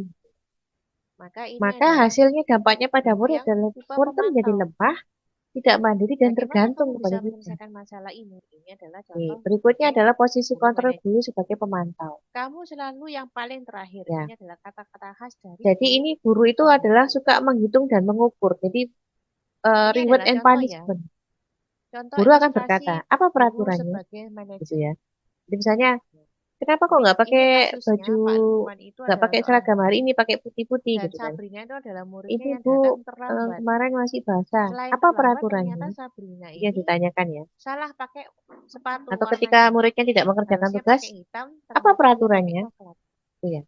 Speaker 2: Maka ini
Speaker 3: Maka
Speaker 2: adalah
Speaker 3: hasilnya dampaknya pada
Speaker 2: guru
Speaker 3: murid
Speaker 2: yang
Speaker 3: adalah
Speaker 2: tipe
Speaker 3: murid itu menjadi
Speaker 2: pemantau.
Speaker 3: lemah, tidak mandiri dan
Speaker 2: Bagaimana
Speaker 3: tergantung
Speaker 2: kamu
Speaker 3: kepada
Speaker 2: bisa
Speaker 3: kita.
Speaker 2: menyelesaikan masalah ini? Ini adalah
Speaker 3: Oke,
Speaker 2: contoh
Speaker 3: berikutnya
Speaker 2: sebagai
Speaker 3: adalah posisi
Speaker 2: guru
Speaker 3: kontrol
Speaker 2: manajer.
Speaker 3: guru sebagai pemantau.
Speaker 2: Kamu selalu yang paling terakhir.
Speaker 3: Ya.
Speaker 2: Ini adalah kata-kata khas dari
Speaker 3: Jadi
Speaker 2: guru
Speaker 3: ini guru itu adalah suka menghitung dan mengukur. Jadi
Speaker 2: Ini
Speaker 3: reward
Speaker 2: adalah
Speaker 3: and
Speaker 2: contoh ya.
Speaker 3: punishment.
Speaker 2: Contoh
Speaker 3: Guru akan
Speaker 2: ilustrasi
Speaker 3: berkata, apa
Speaker 2: guru
Speaker 3: peraturannya?
Speaker 2: sebagai
Speaker 3: Gitu
Speaker 2: manajer.
Speaker 3: ya. Jadi misalnya, kenapa kok nggak
Speaker 2: Ini
Speaker 3: pakai
Speaker 2: kasusnya
Speaker 3: baju,
Speaker 2: Pak Lukman itu
Speaker 3: nggak
Speaker 2: adalah
Speaker 3: pakai
Speaker 2: seorang
Speaker 3: seragam hari
Speaker 2: guru
Speaker 3: ini, pakai putih-putih
Speaker 2: dan
Speaker 3: gitu kan.
Speaker 2: Sabrina itu adalah muridnya
Speaker 3: Ini
Speaker 2: yang
Speaker 3: Bu,
Speaker 2: datang terlambat.
Speaker 3: kemarin masih basah.
Speaker 2: Selain
Speaker 3: Apa
Speaker 2: terlambat, ternyata
Speaker 3: peraturannya?
Speaker 2: Sabrina
Speaker 3: Yang
Speaker 2: ini
Speaker 3: ditanyakan ya.
Speaker 2: salah pakai sepatu
Speaker 3: Atau
Speaker 2: warna
Speaker 3: ketika
Speaker 2: hitam.
Speaker 3: muridnya tidak mengerjakan
Speaker 2: Harusnya
Speaker 3: tugas,
Speaker 2: pakai hitam,
Speaker 3: apa
Speaker 2: ternyata dia pakai
Speaker 3: peraturannya?
Speaker 2: coklat.
Speaker 3: Iya.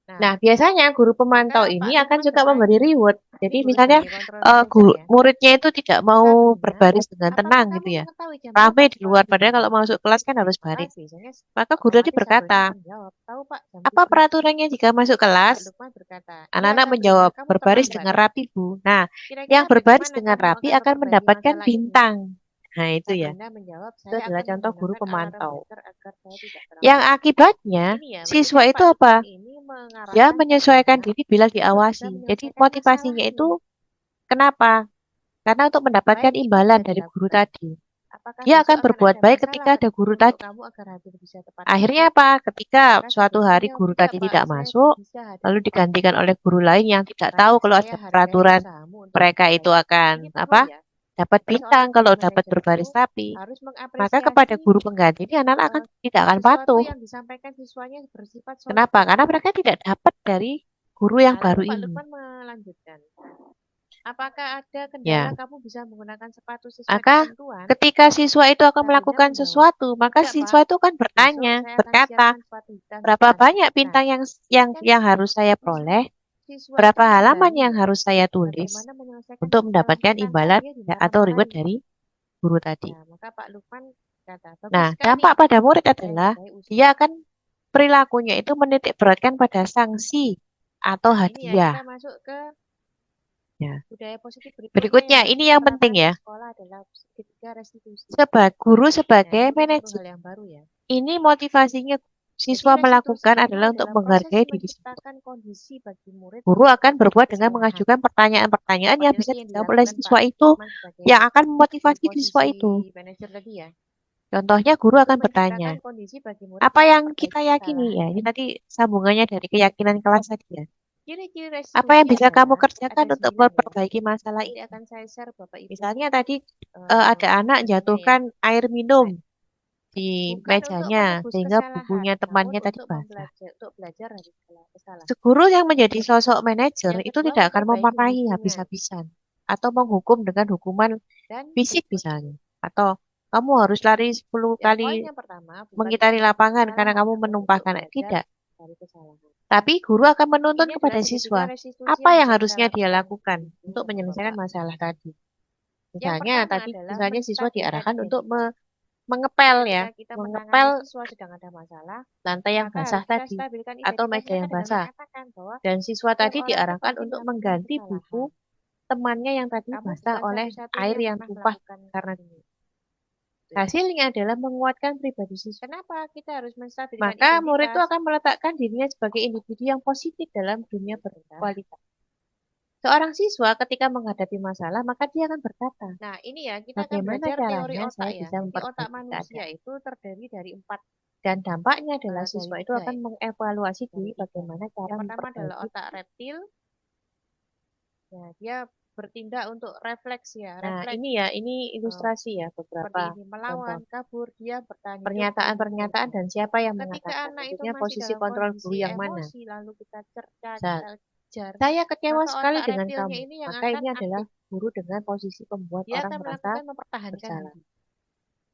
Speaker 2: Nah,
Speaker 3: Nah, biasanya guru pemantau
Speaker 2: maka Pak
Speaker 3: ini akan
Speaker 2: Lukman
Speaker 3: juga memberi
Speaker 2: bertanya,
Speaker 3: reward.
Speaker 2: ini
Speaker 3: Jadi
Speaker 2: guru
Speaker 3: misalnya
Speaker 2: sebagai kontrol manajer ya.
Speaker 3: muridnya itu tidak mau
Speaker 2: Sabrina,
Speaker 3: berbaris dengan
Speaker 2: apakah
Speaker 3: tenang
Speaker 2: kamu
Speaker 3: gitu ya.
Speaker 2: mengetahui jam
Speaker 3: Rame
Speaker 2: berapa
Speaker 3: di
Speaker 2: sekolah
Speaker 3: luar, padahal
Speaker 2: dimulai?
Speaker 3: kalau masuk kelas kan harus
Speaker 2: Maka
Speaker 3: baris.
Speaker 2: biasanya
Speaker 3: Maka guru tadi
Speaker 2: otomatis Sabrina
Speaker 3: berkata,
Speaker 2: akan jawab, tahu Pak, jam
Speaker 3: apa
Speaker 2: 7.
Speaker 3: peraturannya jika masuk
Speaker 2: Pak
Speaker 3: kelas?
Speaker 2: Lukman berkata, iya
Speaker 3: Anak-anak
Speaker 2: Sabrina,
Speaker 3: menjawab,
Speaker 2: kamu
Speaker 3: berbaris
Speaker 2: terlambat.
Speaker 3: dengan rapi, Bu. Nah,
Speaker 2: Kira-kira
Speaker 3: yang berbaris
Speaker 2: bagaimana
Speaker 3: dengan
Speaker 2: kamu
Speaker 3: rapi
Speaker 2: akan
Speaker 3: akan
Speaker 2: memperbaiki
Speaker 3: mendapatkan
Speaker 2: masalah ini?
Speaker 3: bintang. Nah, itu ya.
Speaker 2: Sabrina menjawab,
Speaker 3: Itu
Speaker 2: saya
Speaker 3: adalah
Speaker 2: akan
Speaker 3: contoh guru
Speaker 2: menggunakan alarm
Speaker 3: pemantau.
Speaker 2: wecker agar saya tidak
Speaker 3: Yang
Speaker 2: terlambat.
Speaker 3: akibatnya,
Speaker 2: Ini ya,
Speaker 3: siswa
Speaker 2: maksudnya
Speaker 3: itu
Speaker 2: Pak
Speaker 3: apa?
Speaker 2: Lukman ini
Speaker 3: Dia
Speaker 2: mengarahkan
Speaker 3: menyesuaikan
Speaker 2: Sabrina
Speaker 3: diri bila
Speaker 2: untuk bisa
Speaker 3: diawasi. Jadi
Speaker 2: menyelesaikan masalah
Speaker 3: motivasinya itu
Speaker 2: ini.
Speaker 3: kenapa? Karena untuk mendapatkan
Speaker 2: Selain itu
Speaker 3: imbalan
Speaker 2: bisa
Speaker 3: dari guru
Speaker 2: dilakukan,
Speaker 3: tadi.
Speaker 2: apakah
Speaker 3: Dia
Speaker 2: besok
Speaker 3: akan
Speaker 2: akan
Speaker 3: berbuat
Speaker 2: ada
Speaker 3: baik
Speaker 2: masalah
Speaker 3: ketika ada guru
Speaker 2: untuk
Speaker 3: tadi.
Speaker 2: kamu agar hadir bisa tepat
Speaker 3: Akhirnya
Speaker 2: waktu?
Speaker 3: apa? Ketika
Speaker 2: Maka
Speaker 3: suatu
Speaker 2: Sabrina
Speaker 3: hari
Speaker 2: menjawab,
Speaker 3: guru
Speaker 2: tidak
Speaker 3: tadi
Speaker 2: Pak,
Speaker 3: tidak
Speaker 2: saya
Speaker 3: masuk,
Speaker 2: bisa hadir
Speaker 3: lalu
Speaker 2: tepat
Speaker 3: digantikan
Speaker 2: waktu.
Speaker 3: oleh guru lain yang tidak
Speaker 2: Karena
Speaker 3: tahu kalau
Speaker 2: saya
Speaker 3: ada
Speaker 2: hargai
Speaker 3: peraturan
Speaker 2: usahamu untuk
Speaker 3: mereka
Speaker 2: lebih
Speaker 3: itu
Speaker 2: baik.
Speaker 3: akan
Speaker 2: Ini betul ya.
Speaker 3: dapat
Speaker 2: Seorang
Speaker 3: bintang kalau
Speaker 2: guru
Speaker 3: dapat
Speaker 2: manajer
Speaker 3: berbaris
Speaker 2: itu
Speaker 3: rapi.
Speaker 2: harus
Speaker 3: Maka kepada
Speaker 2: mengapresiasi
Speaker 3: guru pengganti ini anak-anak akan tidak akan
Speaker 2: sesuatu
Speaker 3: patuh.
Speaker 2: yang disampaikan siswanya bersifat
Speaker 3: Kenapa?
Speaker 2: solutif.
Speaker 3: Karena mereka tidak dapat dari guru yang
Speaker 2: Nah,
Speaker 3: baru
Speaker 2: lalu Pak
Speaker 3: ini.
Speaker 2: Lukman melanjutkan. Apakah ada
Speaker 3: Ya.
Speaker 2: kendala kamu bisa menggunakan sepatu sesuai
Speaker 3: Maka
Speaker 2: ketentuan?
Speaker 3: ketika siswa itu akan
Speaker 2: Sabrina
Speaker 3: melakukan
Speaker 2: menjawab,
Speaker 3: sesuatu, maka
Speaker 2: tidak
Speaker 3: siswa
Speaker 2: Pak,
Speaker 3: itu akan
Speaker 2: besok
Speaker 3: bertanya,
Speaker 2: saya akan
Speaker 3: berkata,
Speaker 2: siapkan sepatu hitam
Speaker 3: berapa
Speaker 2: jelas.
Speaker 3: banyak
Speaker 2: Nah,
Speaker 3: bintang
Speaker 2: kan
Speaker 3: yang harus saya peroleh?
Speaker 2: siswa itu
Speaker 3: Berapa halaman
Speaker 2: menyadari
Speaker 3: yang
Speaker 2: ya,
Speaker 3: harus saya tulis
Speaker 2: bagaimana menyelesaikan
Speaker 3: untuk
Speaker 2: masalah
Speaker 3: mendapatkan
Speaker 2: tanpa
Speaker 3: imbalan
Speaker 2: dia
Speaker 3: atau reward
Speaker 2: dimarah-marahi.
Speaker 3: dari guru tadi.
Speaker 2: Nah, maka Pak Lukman kata, bagus
Speaker 3: Nah,
Speaker 2: sekali.
Speaker 3: dampak pada murid
Speaker 2: Saya
Speaker 3: adalah
Speaker 2: hargai usaha.
Speaker 3: dia akan perilakunya itu menitik beratkan pada sanksi atau
Speaker 2: Nah, ini ya
Speaker 3: hadiah.
Speaker 2: kita masuk ke
Speaker 3: Ya.
Speaker 2: budaya positif
Speaker 3: Berikutnya,
Speaker 2: harus
Speaker 3: ini
Speaker 2: kita
Speaker 3: yang
Speaker 2: terapkan
Speaker 3: penting
Speaker 2: di
Speaker 3: ya.
Speaker 2: sekolah adalah ketiga restitusi.
Speaker 3: Guru
Speaker 2: Nah,
Speaker 3: sebagai
Speaker 2: ini satu
Speaker 3: manajer,
Speaker 2: hal yang baru ya.
Speaker 3: ini motivasinya
Speaker 2: siswa
Speaker 3: Jadi
Speaker 2: melakukan
Speaker 3: restitusi ini
Speaker 2: adalah untuk
Speaker 3: adalah proses
Speaker 2: menghargai diri sendiri.
Speaker 3: menciptakan kondisi bagi murid
Speaker 2: Guru
Speaker 3: untuk
Speaker 2: akan
Speaker 3: memperbaiki
Speaker 2: berbuat dengan
Speaker 3: kesalahan.
Speaker 2: mengajukan pertanyaan-pertanyaan yang
Speaker 3: Seperti
Speaker 2: bisa
Speaker 3: tadi yang
Speaker 2: dijawab oleh
Speaker 3: dilakukan
Speaker 2: siswa
Speaker 3: Pak
Speaker 2: itu
Speaker 3: Lukman sebagai
Speaker 2: yang akan
Speaker 3: guru
Speaker 2: memotivasi siswa
Speaker 3: posisi
Speaker 2: itu.
Speaker 3: manajer tadi ya,
Speaker 2: Contohnya guru
Speaker 3: untuk
Speaker 2: akan bertanya,
Speaker 3: menciptakan kondisi bagi murid
Speaker 2: apa
Speaker 3: untuk
Speaker 2: yang
Speaker 3: memperbaiki
Speaker 2: kita yakini ya?
Speaker 3: kesalahan.
Speaker 2: Ini tadi sambungannya dari keyakinan kelas tadi ya.
Speaker 3: Ciri-ciri
Speaker 2: Apa yang
Speaker 3: restitusi
Speaker 2: bisa kamu
Speaker 3: adalah
Speaker 2: kerjakan
Speaker 3: ada
Speaker 2: untuk
Speaker 3: 9 ya.
Speaker 2: memperbaiki masalah
Speaker 3: Nanti
Speaker 2: ini?
Speaker 3: akan saya share Bapak Ibu
Speaker 2: Misalnya tadi
Speaker 3: eh,
Speaker 2: ada anak
Speaker 3: ininya ya.
Speaker 2: jatuhkan air minum di
Speaker 3: Bukan untuk
Speaker 2: mejanya
Speaker 3: menebus
Speaker 2: sehingga
Speaker 3: kesalahan,
Speaker 2: bukunya
Speaker 3: namun
Speaker 2: temannya tadi
Speaker 3: untuk
Speaker 2: basah.
Speaker 3: belajar dari kesalahan.
Speaker 2: Guru yang menjadi sosok manajer
Speaker 3: Yang
Speaker 2: itu
Speaker 3: kedua,
Speaker 2: tidak akan
Speaker 3: memperbaiki
Speaker 2: memarahi
Speaker 3: hubungan.
Speaker 2: habis-habisan atau menghukum dengan hukuman
Speaker 3: Dan
Speaker 2: fisik
Speaker 3: berikutnya,
Speaker 2: misalnya. Atau kamu harus lari 10
Speaker 3: yang
Speaker 2: kali
Speaker 3: poin yang pertama, bukan
Speaker 2: mengitari
Speaker 3: untuk
Speaker 2: lapangan
Speaker 3: menebus
Speaker 2: karena kamu
Speaker 3: kesalahan, namun untuk
Speaker 2: menumpahkan air.
Speaker 3: belajar
Speaker 2: Tidak.
Speaker 3: dari kesalahan.
Speaker 2: Tapi guru akan menuntun
Speaker 3: Ini
Speaker 2: kepada
Speaker 3: adalah segitiga
Speaker 2: siswa
Speaker 3: restitusi
Speaker 2: apa
Speaker 3: yang
Speaker 2: yang
Speaker 3: bisa kita
Speaker 2: harusnya dia
Speaker 3: lakukan
Speaker 2: lakukan
Speaker 3: di sini,
Speaker 2: untuk menyelesaikan
Speaker 3: Bapak-bapak.
Speaker 2: masalah tadi.
Speaker 3: Yang
Speaker 2: Misalnya
Speaker 3: pertama
Speaker 2: tadi
Speaker 3: adalah
Speaker 2: misalnya siswa
Speaker 3: menstabilkan
Speaker 2: diarahkan untuk
Speaker 3: identitas.
Speaker 2: mengepel
Speaker 3: Ketika
Speaker 2: ya,
Speaker 3: kita
Speaker 2: mengepel
Speaker 3: menangani siswa sedang ada masalah,
Speaker 2: lantai yang
Speaker 3: maka
Speaker 2: basah
Speaker 3: harus kita
Speaker 2: tadi
Speaker 3: stabilkan
Speaker 2: atau
Speaker 3: identitas
Speaker 2: meja
Speaker 3: mereka
Speaker 2: yang
Speaker 3: dengan
Speaker 2: basah.
Speaker 3: mengatakan bahwa
Speaker 2: Dan siswa
Speaker 3: setiap
Speaker 2: tadi
Speaker 3: orang itu
Speaker 2: diarahkan
Speaker 3: pasti
Speaker 2: untuk
Speaker 3: melakukan
Speaker 2: mengganti
Speaker 3: kesalahan.
Speaker 2: buku temannya yang tadi
Speaker 3: Kamu
Speaker 2: basah
Speaker 3: bukan
Speaker 2: oleh
Speaker 3: satu-satunya
Speaker 2: air
Speaker 3: yang
Speaker 2: yang
Speaker 3: pernah
Speaker 2: tumpah
Speaker 3: melakukan
Speaker 2: karena
Speaker 3: ini. Gitu ya.
Speaker 2: hasilnya adalah menguatkan pribadi siswa.
Speaker 3: Kenapa kita harus menstabilkan
Speaker 2: Maka murid itu
Speaker 3: identitas?
Speaker 2: akan meletakkan dirinya sebagai individu yang positif dalam dunia berkualitas. Seorang siswa ketika menghadapi masalah, maka dia akan berkata,
Speaker 3: Nah, ini ya, kita akan
Speaker 2: bagaimana
Speaker 3: belajar teori
Speaker 2: caranya
Speaker 3: otak
Speaker 2: saya
Speaker 3: ya.
Speaker 2: bisa
Speaker 3: Jadi otak
Speaker 2: memperbaiki
Speaker 3: manusia
Speaker 2: keadaan.
Speaker 3: itu terdiri dari 4,
Speaker 2: Dan dampaknya adalah
Speaker 3: dari
Speaker 2: siswa itu
Speaker 3: 3
Speaker 2: akan
Speaker 3: ya.
Speaker 2: mengevaluasi
Speaker 3: Dari
Speaker 2: diri
Speaker 3: 3.
Speaker 2: bagaimana cara
Speaker 3: Yang pertama adalah
Speaker 2: memperbaiki.
Speaker 3: otak reptil. Ya, dia bertindak untuk refleks ya.
Speaker 2: Nah,
Speaker 3: Refleks
Speaker 2: ini ya, ini ilustrasi ya
Speaker 3: seperti
Speaker 2: beberapa
Speaker 3: ini, melawan,
Speaker 2: contoh
Speaker 3: kabur, dia bertahan hidup,
Speaker 2: pernyataan-pernyataan dan siapa yang
Speaker 3: ketika
Speaker 2: mengatakan.
Speaker 3: anak itu
Speaker 2: Maksudnya
Speaker 3: masih
Speaker 2: posisi
Speaker 3: dalam
Speaker 2: kontrol guru
Speaker 3: kondisi
Speaker 2: yang mana.
Speaker 3: emosi, lalu kita cerca,
Speaker 2: Misal,
Speaker 3: kita kejar,
Speaker 2: saya kecewa
Speaker 3: maka
Speaker 2: sekali
Speaker 3: otak
Speaker 2: dengan
Speaker 3: reptilnya
Speaker 2: kamu.
Speaker 3: ini yang
Speaker 2: Maka
Speaker 3: akan
Speaker 2: ini adalah
Speaker 3: aktif.
Speaker 2: guru dengan posisi pembuat
Speaker 3: Dia
Speaker 2: orang
Speaker 3: akan
Speaker 2: merasa
Speaker 3: melakukan mempertahankan
Speaker 2: bersalah.
Speaker 3: diri.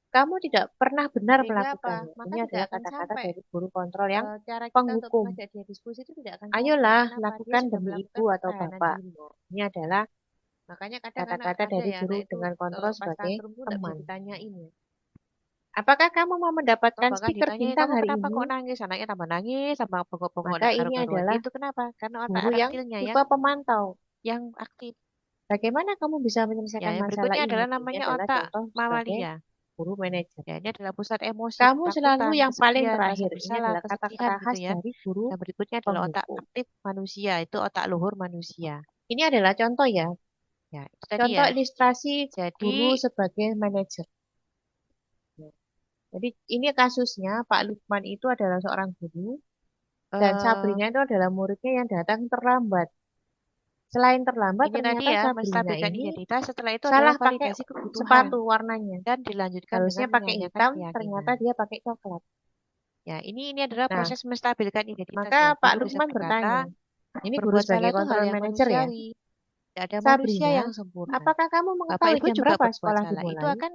Speaker 2: Kamu tidak pernah benar
Speaker 3: Sehingga apa?
Speaker 2: melakukannya.
Speaker 3: Maka
Speaker 2: Ini
Speaker 3: tidak
Speaker 2: adalah
Speaker 3: akan
Speaker 2: kata-kata
Speaker 3: sampai
Speaker 2: dari guru kontrol yang
Speaker 3: cara kita untuk
Speaker 2: penghukum.
Speaker 3: mengajak dia diskusi itu tidak akan sampai.
Speaker 2: Ayolah,
Speaker 3: Kenapa? Dia
Speaker 2: lakukan
Speaker 3: sudah
Speaker 2: demi
Speaker 3: melakukan
Speaker 2: ibu atau
Speaker 3: pertahanan
Speaker 2: bapak.
Speaker 3: diri.
Speaker 2: Ini adalah
Speaker 3: Makanya kadang anak
Speaker 2: kata-kata
Speaker 3: ada
Speaker 2: dari
Speaker 3: ya,
Speaker 2: guru
Speaker 3: anak itu
Speaker 2: dengan kontrol
Speaker 3: pas
Speaker 2: sebagai
Speaker 3: tantrum tuh nggak bisa
Speaker 2: teman.
Speaker 3: ditanyain ya.
Speaker 2: Apakah kamu mau
Speaker 3: Atau
Speaker 2: mendapatkan
Speaker 3: bahkan
Speaker 2: stiker
Speaker 3: ditanyain,
Speaker 2: bintang
Speaker 3: kamu
Speaker 2: hari
Speaker 3: kenapa
Speaker 2: ini?
Speaker 3: kok nangis? Anaknya tambah nangis, tambah bengok-bengok,
Speaker 2: Maka
Speaker 3: nggak
Speaker 2: ini
Speaker 3: karu-karuan.
Speaker 2: adalah
Speaker 3: Itu kenapa? Karena otak
Speaker 2: guru yang
Speaker 3: reptilnya
Speaker 2: tipe pemantau.
Speaker 3: yang aktif.
Speaker 2: Bagaimana kamu bisa
Speaker 3: Ya,
Speaker 2: menyelesaikan
Speaker 3: yang
Speaker 2: masalah
Speaker 3: berikutnya
Speaker 2: ini?
Speaker 3: adalah
Speaker 2: Ini
Speaker 3: namanya
Speaker 2: adalah
Speaker 3: otak
Speaker 2: contoh sebagai
Speaker 3: mamalia.
Speaker 2: guru manajer.
Speaker 3: Ya, ini adalah pusat emosi,
Speaker 2: Kamu selalu
Speaker 3: ketakutan,
Speaker 2: yang paling
Speaker 3: kesepian, rasa
Speaker 2: terakhir. Ini
Speaker 3: bersalah,
Speaker 2: adalah
Speaker 3: kesedihan
Speaker 2: kata-kata
Speaker 3: gitu
Speaker 2: khas
Speaker 3: ya.
Speaker 2: dari guru
Speaker 3: Dan berikutnya adalah otak
Speaker 2: penghukum.
Speaker 3: aktif manusia, itu otak luhur manusia.
Speaker 2: Ini adalah contoh ya.
Speaker 3: Ya, itu tadi
Speaker 2: Contoh
Speaker 3: ya.
Speaker 2: ilustrasi guru
Speaker 3: Jadi,
Speaker 2: sebagai manajer. Jadi ini kasusnya Pak Lukman itu adalah seorang guru dan
Speaker 3: eh
Speaker 2: Sabrina itu adalah muridnya yang datang terlambat. Selain terlambat,
Speaker 3: ini tadi
Speaker 2: ternyata
Speaker 3: ya,
Speaker 2: Sabrina
Speaker 3: menstabilkan
Speaker 2: ini
Speaker 3: identitas. Setelah itu adalah
Speaker 2: salah pakai
Speaker 3: validasi kebutuhan
Speaker 2: sepatu warnanya.
Speaker 3: dan dilanjutkan
Speaker 2: Harusnya
Speaker 3: dengan
Speaker 2: pakai
Speaker 3: menyanyikan
Speaker 2: hitam, ternyata
Speaker 3: keyakinan.
Speaker 2: dia pakai coklat.
Speaker 3: Ya, ini adalah
Speaker 2: Nah,
Speaker 3: proses menstabilkan identitas
Speaker 2: maka
Speaker 3: ya.
Speaker 2: Pak
Speaker 3: Guru bisa
Speaker 2: Lukman
Speaker 3: berkata,
Speaker 2: bertanya, ini guru
Speaker 3: berbuat
Speaker 2: sebagai
Speaker 3: salah itu hal
Speaker 2: kontrol
Speaker 3: yang
Speaker 2: manajer ya.
Speaker 3: manusiawi. Tidak ada manusia
Speaker 2: Sabrina,
Speaker 3: yang sempurna.
Speaker 2: apakah kamu
Speaker 3: Bapak
Speaker 2: mengetahui
Speaker 3: Ibu
Speaker 2: jam
Speaker 3: juga
Speaker 2: berapa
Speaker 3: berbuat
Speaker 2: sekolah
Speaker 3: salah. Itu
Speaker 2: dimulai?
Speaker 3: akan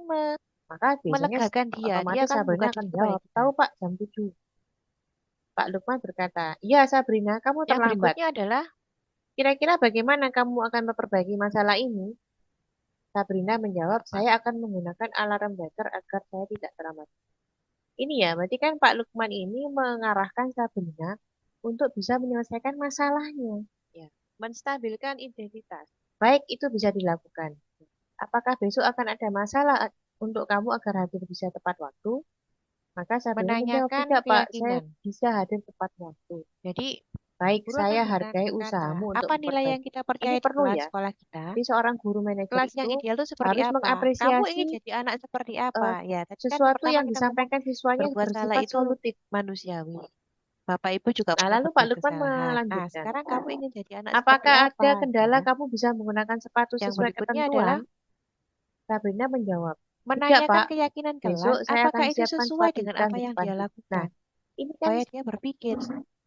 Speaker 2: Maka biasanya
Speaker 3: melegakan dia. Dia
Speaker 2: otomatis
Speaker 3: akan
Speaker 2: Sabrina
Speaker 3: membuka
Speaker 2: akan
Speaker 3: diri
Speaker 2: jawab,
Speaker 3: kebaikan.
Speaker 2: tahu Pak, jam 7. Pak Lukman berkata, iya Sabrina, kamu
Speaker 3: Yang
Speaker 2: terlambat.
Speaker 3: berikutnya adalah
Speaker 2: Kira-kira bagaimana kamu akan memperbaiki masalah ini? Sabrina menjawab, saya akan menggunakan alarm weather agar saya tidak terlambat. Ini ya, berarti kan Pak Lukman ini mengarahkan Sabrina untuk bisa menyelesaikan masalahnya.
Speaker 3: ya, menstabilkan identitas.
Speaker 2: Baik, itu bisa dilakukan. Apakah besok akan ada masalah untuk kamu agar hadir bisa tepat waktu? Maka Sabrina menjawab,
Speaker 3: Menanyakan
Speaker 2: tidak Pak, saya
Speaker 3: keyakinan.
Speaker 2: bisa hadir tepat waktu.
Speaker 3: Jadi,
Speaker 2: Baik,
Speaker 3: guru
Speaker 2: saya
Speaker 3: akan
Speaker 2: hargai
Speaker 3: berkata,
Speaker 2: usahamu untuk
Speaker 3: apa nilai yang
Speaker 2: memperbaiki.
Speaker 3: kita
Speaker 2: Ini
Speaker 3: percaya di
Speaker 2: perlu
Speaker 3: kelas
Speaker 2: ya.
Speaker 3: sekolah kita?
Speaker 2: Jadi seorang guru manajer
Speaker 3: Kelas yang
Speaker 2: itu
Speaker 3: ideal itu seperti
Speaker 2: harus
Speaker 3: apa? Kamu
Speaker 2: mengapresiasi
Speaker 3: ingin jadi anak seperti apa? Ya, tadi kan yang
Speaker 2: sesuatu
Speaker 3: pertama
Speaker 2: yang
Speaker 3: kita ngomong
Speaker 2: disampaikan siswanya
Speaker 3: berbuat salah
Speaker 2: bersifat
Speaker 3: itu
Speaker 2: solutif.
Speaker 3: manusiawi. Bapak Ibu juga
Speaker 2: Nah,
Speaker 3: pernah
Speaker 2: lalu Pak
Speaker 3: berbuat
Speaker 2: Lukman
Speaker 3: kesalahan. Nah,
Speaker 2: melanjutkan.
Speaker 3: sekarang kamu ingin jadi anak seperti
Speaker 2: Apakah
Speaker 3: apa?
Speaker 2: ada kendala
Speaker 3: Ya.
Speaker 2: kamu bisa menggunakan sepatu
Speaker 3: Yang
Speaker 2: sesuai
Speaker 3: berikutnya adalah
Speaker 2: ketentuan? Sabrina menjawab, tidak
Speaker 3: menanyakan
Speaker 2: Pak,
Speaker 3: keyakinan kelas,
Speaker 2: besok saya akan
Speaker 3: apakah itu
Speaker 2: siapkan
Speaker 3: sesuai
Speaker 2: sepatu
Speaker 3: dengan
Speaker 2: hitam
Speaker 3: apa
Speaker 2: di
Speaker 3: yang
Speaker 2: depan
Speaker 3: dia
Speaker 2: pintu. Nah,
Speaker 3: lakukan?
Speaker 2: ini kan
Speaker 3: Supaya dia berpikir,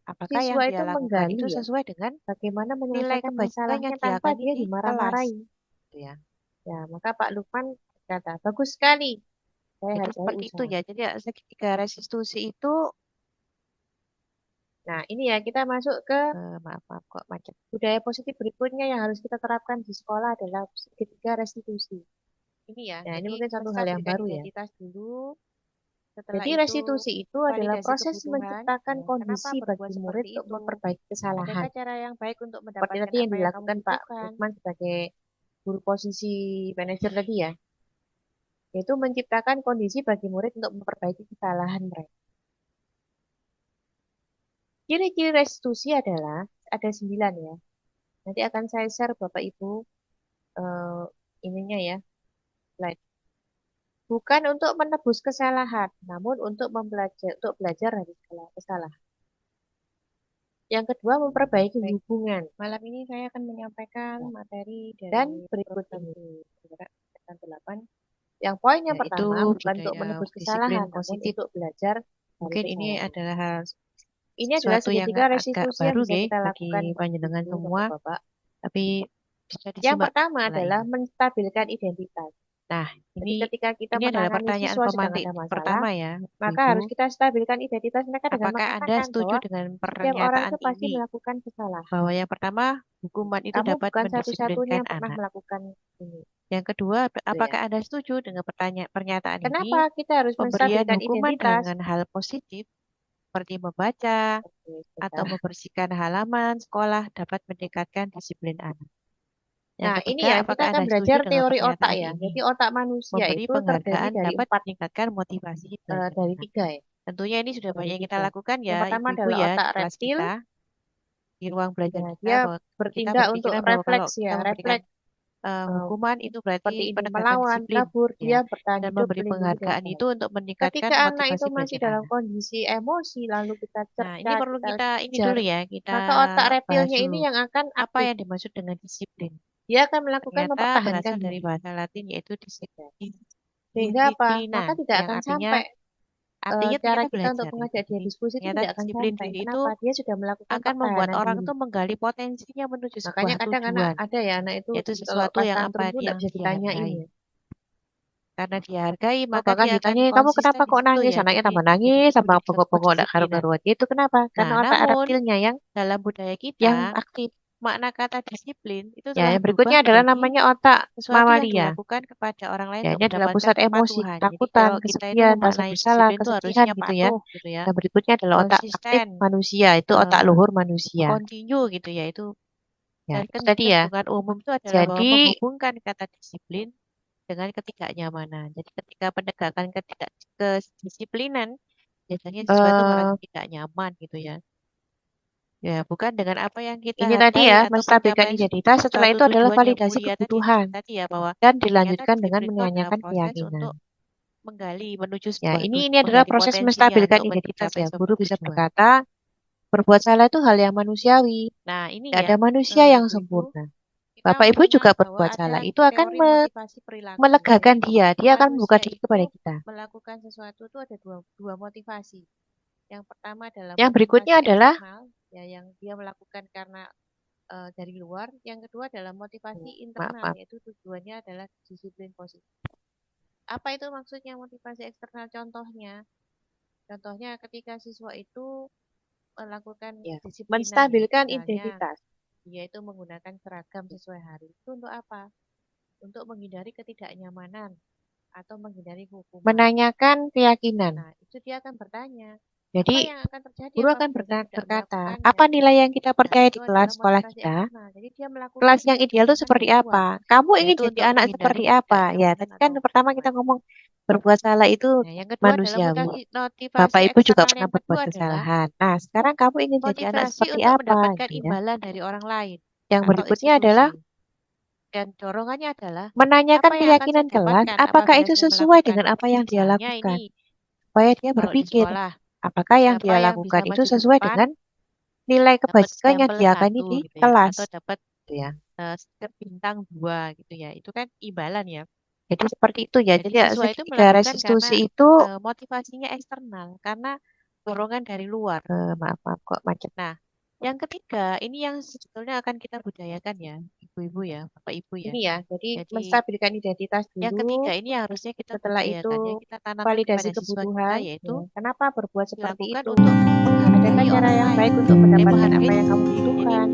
Speaker 3: apakah yang
Speaker 2: siswa
Speaker 3: dia
Speaker 2: itu
Speaker 3: lakukan itu
Speaker 2: menggali ya,
Speaker 3: sesuai dengan
Speaker 2: bagaimana
Speaker 3: nilai
Speaker 2: menyelesaikan
Speaker 3: kebaikan yang
Speaker 2: masalahnya
Speaker 3: dia
Speaker 2: tanpa
Speaker 3: akan
Speaker 2: dia
Speaker 3: di kelas.
Speaker 2: dimarah-marahi.
Speaker 3: Gitu ya.
Speaker 2: Ya, maka Pak Lukman berkata, bagus sekali, saya
Speaker 3: Jadi
Speaker 2: hargai
Speaker 3: seperti itu
Speaker 2: usaha.
Speaker 3: ya. Jadi segitiga restitusi itu,
Speaker 2: Nah, ini ya kita masuk ke
Speaker 3: maaf kok macet.
Speaker 2: budaya positif berikutnya yang harus kita terapkan di sekolah adalah ketiga restitusi.
Speaker 3: Ini ya,
Speaker 2: Nah, ini
Speaker 3: jadi
Speaker 2: mungkin satu hal yang
Speaker 3: menstabilkan
Speaker 2: baru ya.
Speaker 3: identitas dulu. Setelah
Speaker 2: Jadi
Speaker 3: itu
Speaker 2: restitusi itu adalah
Speaker 3: validasi
Speaker 2: proses
Speaker 3: kebutuhan.
Speaker 2: menciptakan
Speaker 3: Ya. Kenapa
Speaker 2: kondisi
Speaker 3: berbuat
Speaker 2: bagi murid
Speaker 3: seperti
Speaker 2: untuk
Speaker 3: itu?
Speaker 2: memperbaiki kesalahan.
Speaker 3: Adakah cara yang baik untuk
Speaker 2: Seperti
Speaker 3: mendapatkan
Speaker 2: tadi yang
Speaker 3: apa yang kamu
Speaker 2: dilakukan Pak
Speaker 3: butuhkan?
Speaker 2: Lukman sebagai guru posisi manajer tadi ya, yaitu menciptakan kondisi bagi murid untuk memperbaiki kesalahan mereka.
Speaker 3: Ciri-ciri restitusi adalah ada 9 ya. Nanti akan saya share Bapak Ibu ininya ya, slide. Bukan untuk menebus kesalahan, namun untuk belajar dari kesalahan. Yang kedua, memperbaiki hubungan. Malam ini saya akan menyampaikan materi dari dan berikut ini. Tekan 8. Yang poin yang pertama bukan untuk menebus kesalahan, namun untuk belajar
Speaker 2: Mungkin
Speaker 3: dari
Speaker 2: ini
Speaker 3: kesalahan.
Speaker 2: adalah hal
Speaker 3: Ini adalah
Speaker 2: sesuatu yang
Speaker 3: segitiga
Speaker 2: agak
Speaker 3: restitusi yang
Speaker 2: baru
Speaker 3: bisa
Speaker 2: ya
Speaker 3: kita
Speaker 2: bagi
Speaker 3: lakukan
Speaker 2: panjenengan
Speaker 3: Ibu,
Speaker 2: semua,
Speaker 3: Bapak.
Speaker 2: tapi bisa
Speaker 3: Yang
Speaker 2: disimak
Speaker 3: pertama
Speaker 2: setelah
Speaker 3: adalah
Speaker 2: ini.
Speaker 3: menstabilkan identitas.
Speaker 2: Nah,
Speaker 3: Jadi
Speaker 2: ini
Speaker 3: ketika kita
Speaker 2: adalah
Speaker 3: menangani
Speaker 2: pertanyaan
Speaker 3: siswa sedang
Speaker 2: pemantik
Speaker 3: ada masalah,
Speaker 2: pertama ya,
Speaker 3: maka
Speaker 2: Ibu.
Speaker 3: harus kita stabilkan identitas mereka dengan
Speaker 2: Apakah Anda
Speaker 3: mengatakan
Speaker 2: setuju
Speaker 3: bahwa
Speaker 2: dengan
Speaker 3: setiap orang
Speaker 2: pernyataan
Speaker 3: itu pasti
Speaker 2: ini?
Speaker 3: melakukan kesalahan.
Speaker 2: Bahwa yang pertama, hukuman itu
Speaker 3: Kamu
Speaker 2: dapat
Speaker 3: bukan satu-satunya
Speaker 2: mendisiplinkan
Speaker 3: yang pernah
Speaker 2: anak.
Speaker 3: melakukan ini.
Speaker 2: Yang kedua,
Speaker 3: ya.
Speaker 2: apakah Anda setuju dengan pernyataan
Speaker 3: Kenapa
Speaker 2: ini?
Speaker 3: kita harus
Speaker 2: Pemberian
Speaker 3: menstabilkan
Speaker 2: hukuman
Speaker 3: identitas?
Speaker 2: dengan hal positif seperti membaca
Speaker 3: Oke,
Speaker 2: atau
Speaker 3: sebentar.
Speaker 2: membersihkan halaman sekolah dapat meningkatkan disiplin anak. Yang
Speaker 3: Nah, ini
Speaker 2: ketiga,
Speaker 3: ya, kita
Speaker 2: apakah
Speaker 3: akan
Speaker 2: Anda setuju
Speaker 3: belajar
Speaker 2: dengan
Speaker 3: teori otak
Speaker 2: pernyataan
Speaker 3: ya.
Speaker 2: ini?
Speaker 3: Jadi otak manusia
Speaker 2: Memberi
Speaker 3: itu terdiri
Speaker 2: penghargaan
Speaker 3: dari
Speaker 2: dapat
Speaker 3: 4,
Speaker 2: meningkatkan motivasi belajar
Speaker 3: dari
Speaker 2: anak.
Speaker 3: 3 ya.
Speaker 2: Tentunya ini sudah
Speaker 3: Dari
Speaker 2: banyak kita
Speaker 3: 3.
Speaker 2: lakukan
Speaker 3: Yang
Speaker 2: ya,
Speaker 3: pertama
Speaker 2: ibu-ibu
Speaker 3: adalah
Speaker 2: ya,
Speaker 3: otak
Speaker 2: di kelas
Speaker 3: reptil.
Speaker 2: kita, di ruang belajar
Speaker 3: Ya,
Speaker 2: kita,
Speaker 3: dia
Speaker 2: bahwa kita
Speaker 3: bertindak untuk
Speaker 2: berpikiran bahwa kalau
Speaker 3: refleks
Speaker 2: kita
Speaker 3: ya,
Speaker 2: memberikan
Speaker 3: refleks seperti
Speaker 2: hukuman itu berarti
Speaker 3: ingin
Speaker 2: penegakan
Speaker 3: melawan,
Speaker 2: disiplin,
Speaker 3: kabur,
Speaker 2: ya.
Speaker 3: dia bertahan
Speaker 2: Dan
Speaker 3: hidup
Speaker 2: memberi
Speaker 3: melindungi dari
Speaker 2: penghargaan
Speaker 3: bahaya.
Speaker 2: itu untuk meningkatkan
Speaker 3: Ketika anak itu
Speaker 2: motivasi
Speaker 3: masih
Speaker 2: belajar
Speaker 3: dalam
Speaker 2: anak.
Speaker 3: kondisi emosi, lalu kita
Speaker 2: Nah, ini
Speaker 3: cerca,
Speaker 2: perlu
Speaker 3: kita
Speaker 2: kita ini
Speaker 3: kejar,
Speaker 2: dulu ya, kita
Speaker 3: maka otak
Speaker 2: bahas
Speaker 3: reptilnya ini
Speaker 2: dulu.
Speaker 3: yang akan
Speaker 2: Apa
Speaker 3: aktif.
Speaker 2: yang dimaksud dengan disiplin?
Speaker 3: Dia akan melakukan
Speaker 2: Ternyata
Speaker 3: mempertahankan
Speaker 2: berasal dari
Speaker 3: diri.
Speaker 2: bahasa Latin yaitu
Speaker 3: Sehingga apa?
Speaker 2: disiplina,
Speaker 3: Maka tidak
Speaker 2: yang
Speaker 3: akan
Speaker 2: artinya
Speaker 3: sampai
Speaker 2: artinya
Speaker 3: cara
Speaker 2: ternyata
Speaker 3: kita untuk
Speaker 2: belajar.
Speaker 3: mengajak dia
Speaker 2: Jadi
Speaker 3: diskusi itu
Speaker 2: ternyata
Speaker 3: tidak akan
Speaker 2: disiplin
Speaker 3: sampai.
Speaker 2: diri itu
Speaker 3: Kenapa? Dia sudah melakukan
Speaker 2: akan membuat
Speaker 3: pertahanan
Speaker 2: orang
Speaker 3: diri.
Speaker 2: itu menggali potensinya menuju sebuah
Speaker 3: Makanya kadang anak
Speaker 2: tujuan,
Speaker 3: ada ya, anak itu
Speaker 2: yaitu
Speaker 3: kalau
Speaker 2: sesuatu
Speaker 3: pas
Speaker 2: yang apa
Speaker 3: tantrum itu
Speaker 2: yang
Speaker 3: tidak bisa ditanyain
Speaker 2: dihargai.
Speaker 3: ya.
Speaker 2: Karena dihargai,
Speaker 3: Oh,
Speaker 2: maka
Speaker 3: bahkan
Speaker 2: dia akan
Speaker 3: ditanya, kamu
Speaker 2: konsisten
Speaker 3: kenapa
Speaker 2: di
Speaker 3: kok
Speaker 2: situ
Speaker 3: nangis?
Speaker 2: ya.
Speaker 3: Anaknya
Speaker 2: Jadi
Speaker 3: tambah nangis, sama
Speaker 2: menjadi suatu
Speaker 3: pokok-pokok tidak
Speaker 2: kedisiplinan.
Speaker 3: karu-karuan. Itu kenapa?
Speaker 2: Nah,
Speaker 3: Karena otak
Speaker 2: namun
Speaker 3: reptilnya yang
Speaker 2: dalam budaya kita,
Speaker 3: aktif.
Speaker 2: makna kata disiplin itu
Speaker 3: Ya,
Speaker 2: telah
Speaker 3: yang
Speaker 2: berubah
Speaker 3: berikutnya adalah
Speaker 2: menjadi
Speaker 3: namanya otak
Speaker 2: sesuatu yang
Speaker 3: mamalia.
Speaker 2: dilakukan kepada orang lain
Speaker 3: Ya,
Speaker 2: untuk
Speaker 3: ini adalah
Speaker 2: mendapatkan
Speaker 3: pusat emosi,
Speaker 2: kepatuhan. Jadi
Speaker 3: ketakutan,
Speaker 2: kalau kita itu
Speaker 3: kesepian, rasa
Speaker 2: memaknai
Speaker 3: bersalah,
Speaker 2: disiplin itu
Speaker 3: kesedihan
Speaker 2: harusnya
Speaker 3: gitu ya.
Speaker 2: patuh gitu ya,
Speaker 3: Yang berikutnya adalah otak aktif
Speaker 2: konsisten,
Speaker 3: manusia, itu otak luhur manusia.
Speaker 2: continue gitu ya. Itu
Speaker 3: Ya,
Speaker 2: dan
Speaker 3: itu tadi ya.
Speaker 2: kecenderungan umum itu adalah bahwa
Speaker 3: Jadi,
Speaker 2: menghubungkan kata disiplin dengan ketidaknyamanan. Jadi ketika penegakan kedisiplinan biasanya siswa itu merasa tidak nyaman gitu ya. Ya, bukan dengan apa yang kita
Speaker 3: ini tadi
Speaker 2: hargai
Speaker 3: ya,
Speaker 2: atau
Speaker 3: menstabilkan
Speaker 2: pencapaian
Speaker 3: identitas. Setelah
Speaker 2: suatu
Speaker 3: itu adalah
Speaker 2: tujuan yang
Speaker 3: validasi
Speaker 2: mulia
Speaker 3: kebutuhan.
Speaker 2: tadi ya, bahwa
Speaker 3: Dan
Speaker 2: ternyata
Speaker 3: dilanjutkan dengan
Speaker 2: disiplin itu adalah
Speaker 3: menanyakan
Speaker 2: proses
Speaker 3: keyakinan.
Speaker 2: untuk menggali menuju
Speaker 3: Ya,
Speaker 2: sebuah
Speaker 3: ini adalah
Speaker 2: menggali
Speaker 3: proses
Speaker 2: potensinya
Speaker 3: menstabilkan
Speaker 2: untuk
Speaker 3: identitas
Speaker 2: mencapai
Speaker 3: ya.
Speaker 2: sebuah
Speaker 3: Guru bisa
Speaker 2: tujuan.
Speaker 3: berkata, berbuat salah itu hal yang manusiawi.
Speaker 2: Nah, ini
Speaker 3: Tidak
Speaker 2: ya,
Speaker 3: ada manusia yang
Speaker 2: ibu-ibu,
Speaker 3: sempurna.
Speaker 2: kita
Speaker 3: Bapak Ibu juga
Speaker 2: mengenal bahwa
Speaker 3: berbuat
Speaker 2: ada
Speaker 3: salah. Itu akan
Speaker 2: teori motivasi perilaku.
Speaker 3: melegakan dia. Dia akan membuka
Speaker 2: Manusia
Speaker 3: diri
Speaker 2: itu
Speaker 3: kepada kita.
Speaker 2: melakukan sesuatu itu ada dua motivasi. Yang pertama adalah
Speaker 3: Yang
Speaker 2: motivasi
Speaker 3: berikutnya adalah
Speaker 2: eksternal, ya yang dia melakukan karena dari luar. Yang kedua adalah motivasi internal,
Speaker 3: maaf.
Speaker 2: yaitu tujuannya adalah disiplin positif. Apa itu maksudnya motivasi eksternal? Contohnya ketika siswa itu melakukan
Speaker 3: Ya,
Speaker 2: disiplinan,
Speaker 3: menstabilkan
Speaker 2: misalnya
Speaker 3: identitas.
Speaker 2: dia itu menggunakan seragam sesuai hari. Itu untuk apa? Untuk menghindari ketidaknyamanan atau menghindari hukuman.
Speaker 3: Menanyakan keyakinan.
Speaker 2: Nah, itu dia akan bertanya,
Speaker 3: Jadi,
Speaker 2: apa yang akan terjadi
Speaker 3: guru akan
Speaker 2: apabila saya tidak
Speaker 3: berkata,
Speaker 2: melakukannya?
Speaker 3: apa nilai yang kita
Speaker 2: Nah,
Speaker 3: percaya di
Speaker 2: itu
Speaker 3: kelas
Speaker 2: adalah
Speaker 3: sekolah
Speaker 2: motivasi
Speaker 3: kita?
Speaker 2: eksternal. Jadi dia melakukan
Speaker 3: Kelas yang ideal itu
Speaker 2: dengan
Speaker 3: seperti
Speaker 2: tujuan,
Speaker 3: apa? Kamu ingin
Speaker 2: yaitu
Speaker 3: jadi
Speaker 2: untuk
Speaker 3: anak
Speaker 2: menghindari
Speaker 3: seperti apa? Ya,
Speaker 2: ketidaknyamanan
Speaker 3: tadi kan
Speaker 2: atau
Speaker 3: pertama kita
Speaker 2: hukuman.
Speaker 3: ngomong berbuat salah itu
Speaker 2: Nah, yang kedua adalah
Speaker 3: manusiawi.
Speaker 2: motivasi
Speaker 3: Bapak Ibu juga
Speaker 2: eksternal
Speaker 3: pernah
Speaker 2: yang
Speaker 3: berbuat
Speaker 2: kedua adalah
Speaker 3: kesalahan. Nah, sekarang kamu ingin jadi anak
Speaker 2: motivasi
Speaker 3: seperti
Speaker 2: untuk
Speaker 3: apa?
Speaker 2: mendapatkan
Speaker 3: Gitu ya.
Speaker 2: imbalan dari orang lain
Speaker 3: Yang
Speaker 2: atau
Speaker 3: berikutnya adalah
Speaker 2: institusi. Dan dorongannya adalah
Speaker 3: menanyakan
Speaker 2: apa yang akan saya
Speaker 3: keyakinan kelas,
Speaker 2: dapatkan
Speaker 3: apakah
Speaker 2: apabila
Speaker 3: itu
Speaker 2: saya
Speaker 3: sesuai
Speaker 2: melakukan,
Speaker 3: dengan apa yang dia
Speaker 2: misalnya
Speaker 3: lakukan.
Speaker 2: ini
Speaker 3: Supaya dia
Speaker 2: kalau di
Speaker 3: berpikir,
Speaker 2: sekolah,
Speaker 3: apakah yang
Speaker 2: siapa
Speaker 3: dia
Speaker 2: yang bisa
Speaker 3: lakukan itu
Speaker 2: maju ke
Speaker 3: sesuai
Speaker 2: depan
Speaker 3: dengan nilai
Speaker 2: dapat
Speaker 3: kebajikan yang
Speaker 2: stempel
Speaker 3: dia akan
Speaker 2: 1
Speaker 3: di
Speaker 2: gitu ya,
Speaker 3: kelas.
Speaker 2: atau dapat
Speaker 3: Gitu ya.
Speaker 2: stiker bintang 2 gitu ya. Itu kan imbalan ya.
Speaker 3: Jadi seperti itu ya.
Speaker 2: Jadi
Speaker 3: Jadi
Speaker 2: siswa itu
Speaker 3: segitiga
Speaker 2: melakukan
Speaker 3: restitusi
Speaker 2: karena
Speaker 3: itu,
Speaker 2: motivasinya eksternal, karena dorongan dari luar.
Speaker 3: maaf kok macet.
Speaker 2: Nah, yang ketiga, ini yang sebetulnya akan kita budayakan ya, ibu-ibu ya, bapak ibu ya.
Speaker 3: Ini ya, jadi
Speaker 2: Jadi
Speaker 3: menstabilkan identitas
Speaker 2: yang
Speaker 3: dulu.
Speaker 2: ketiga ini harusnya kita
Speaker 3: Setelah itu
Speaker 2: budayakan, yang kita tanamkan
Speaker 3: validasi
Speaker 2: kepada siswa kita,
Speaker 3: kebutuhan.
Speaker 2: yaitu
Speaker 3: Ya. Kenapa berbuat seperti
Speaker 2: dilakukan
Speaker 3: itu?
Speaker 2: untuk
Speaker 3: Adakah
Speaker 2: menghargai
Speaker 3: cara
Speaker 2: orang
Speaker 3: yang
Speaker 2: lain,
Speaker 3: baik untuk mendapatkan apa
Speaker 2: menghargai
Speaker 3: yang kamu
Speaker 2: diri sendiri. Jadi
Speaker 3: butuhkan?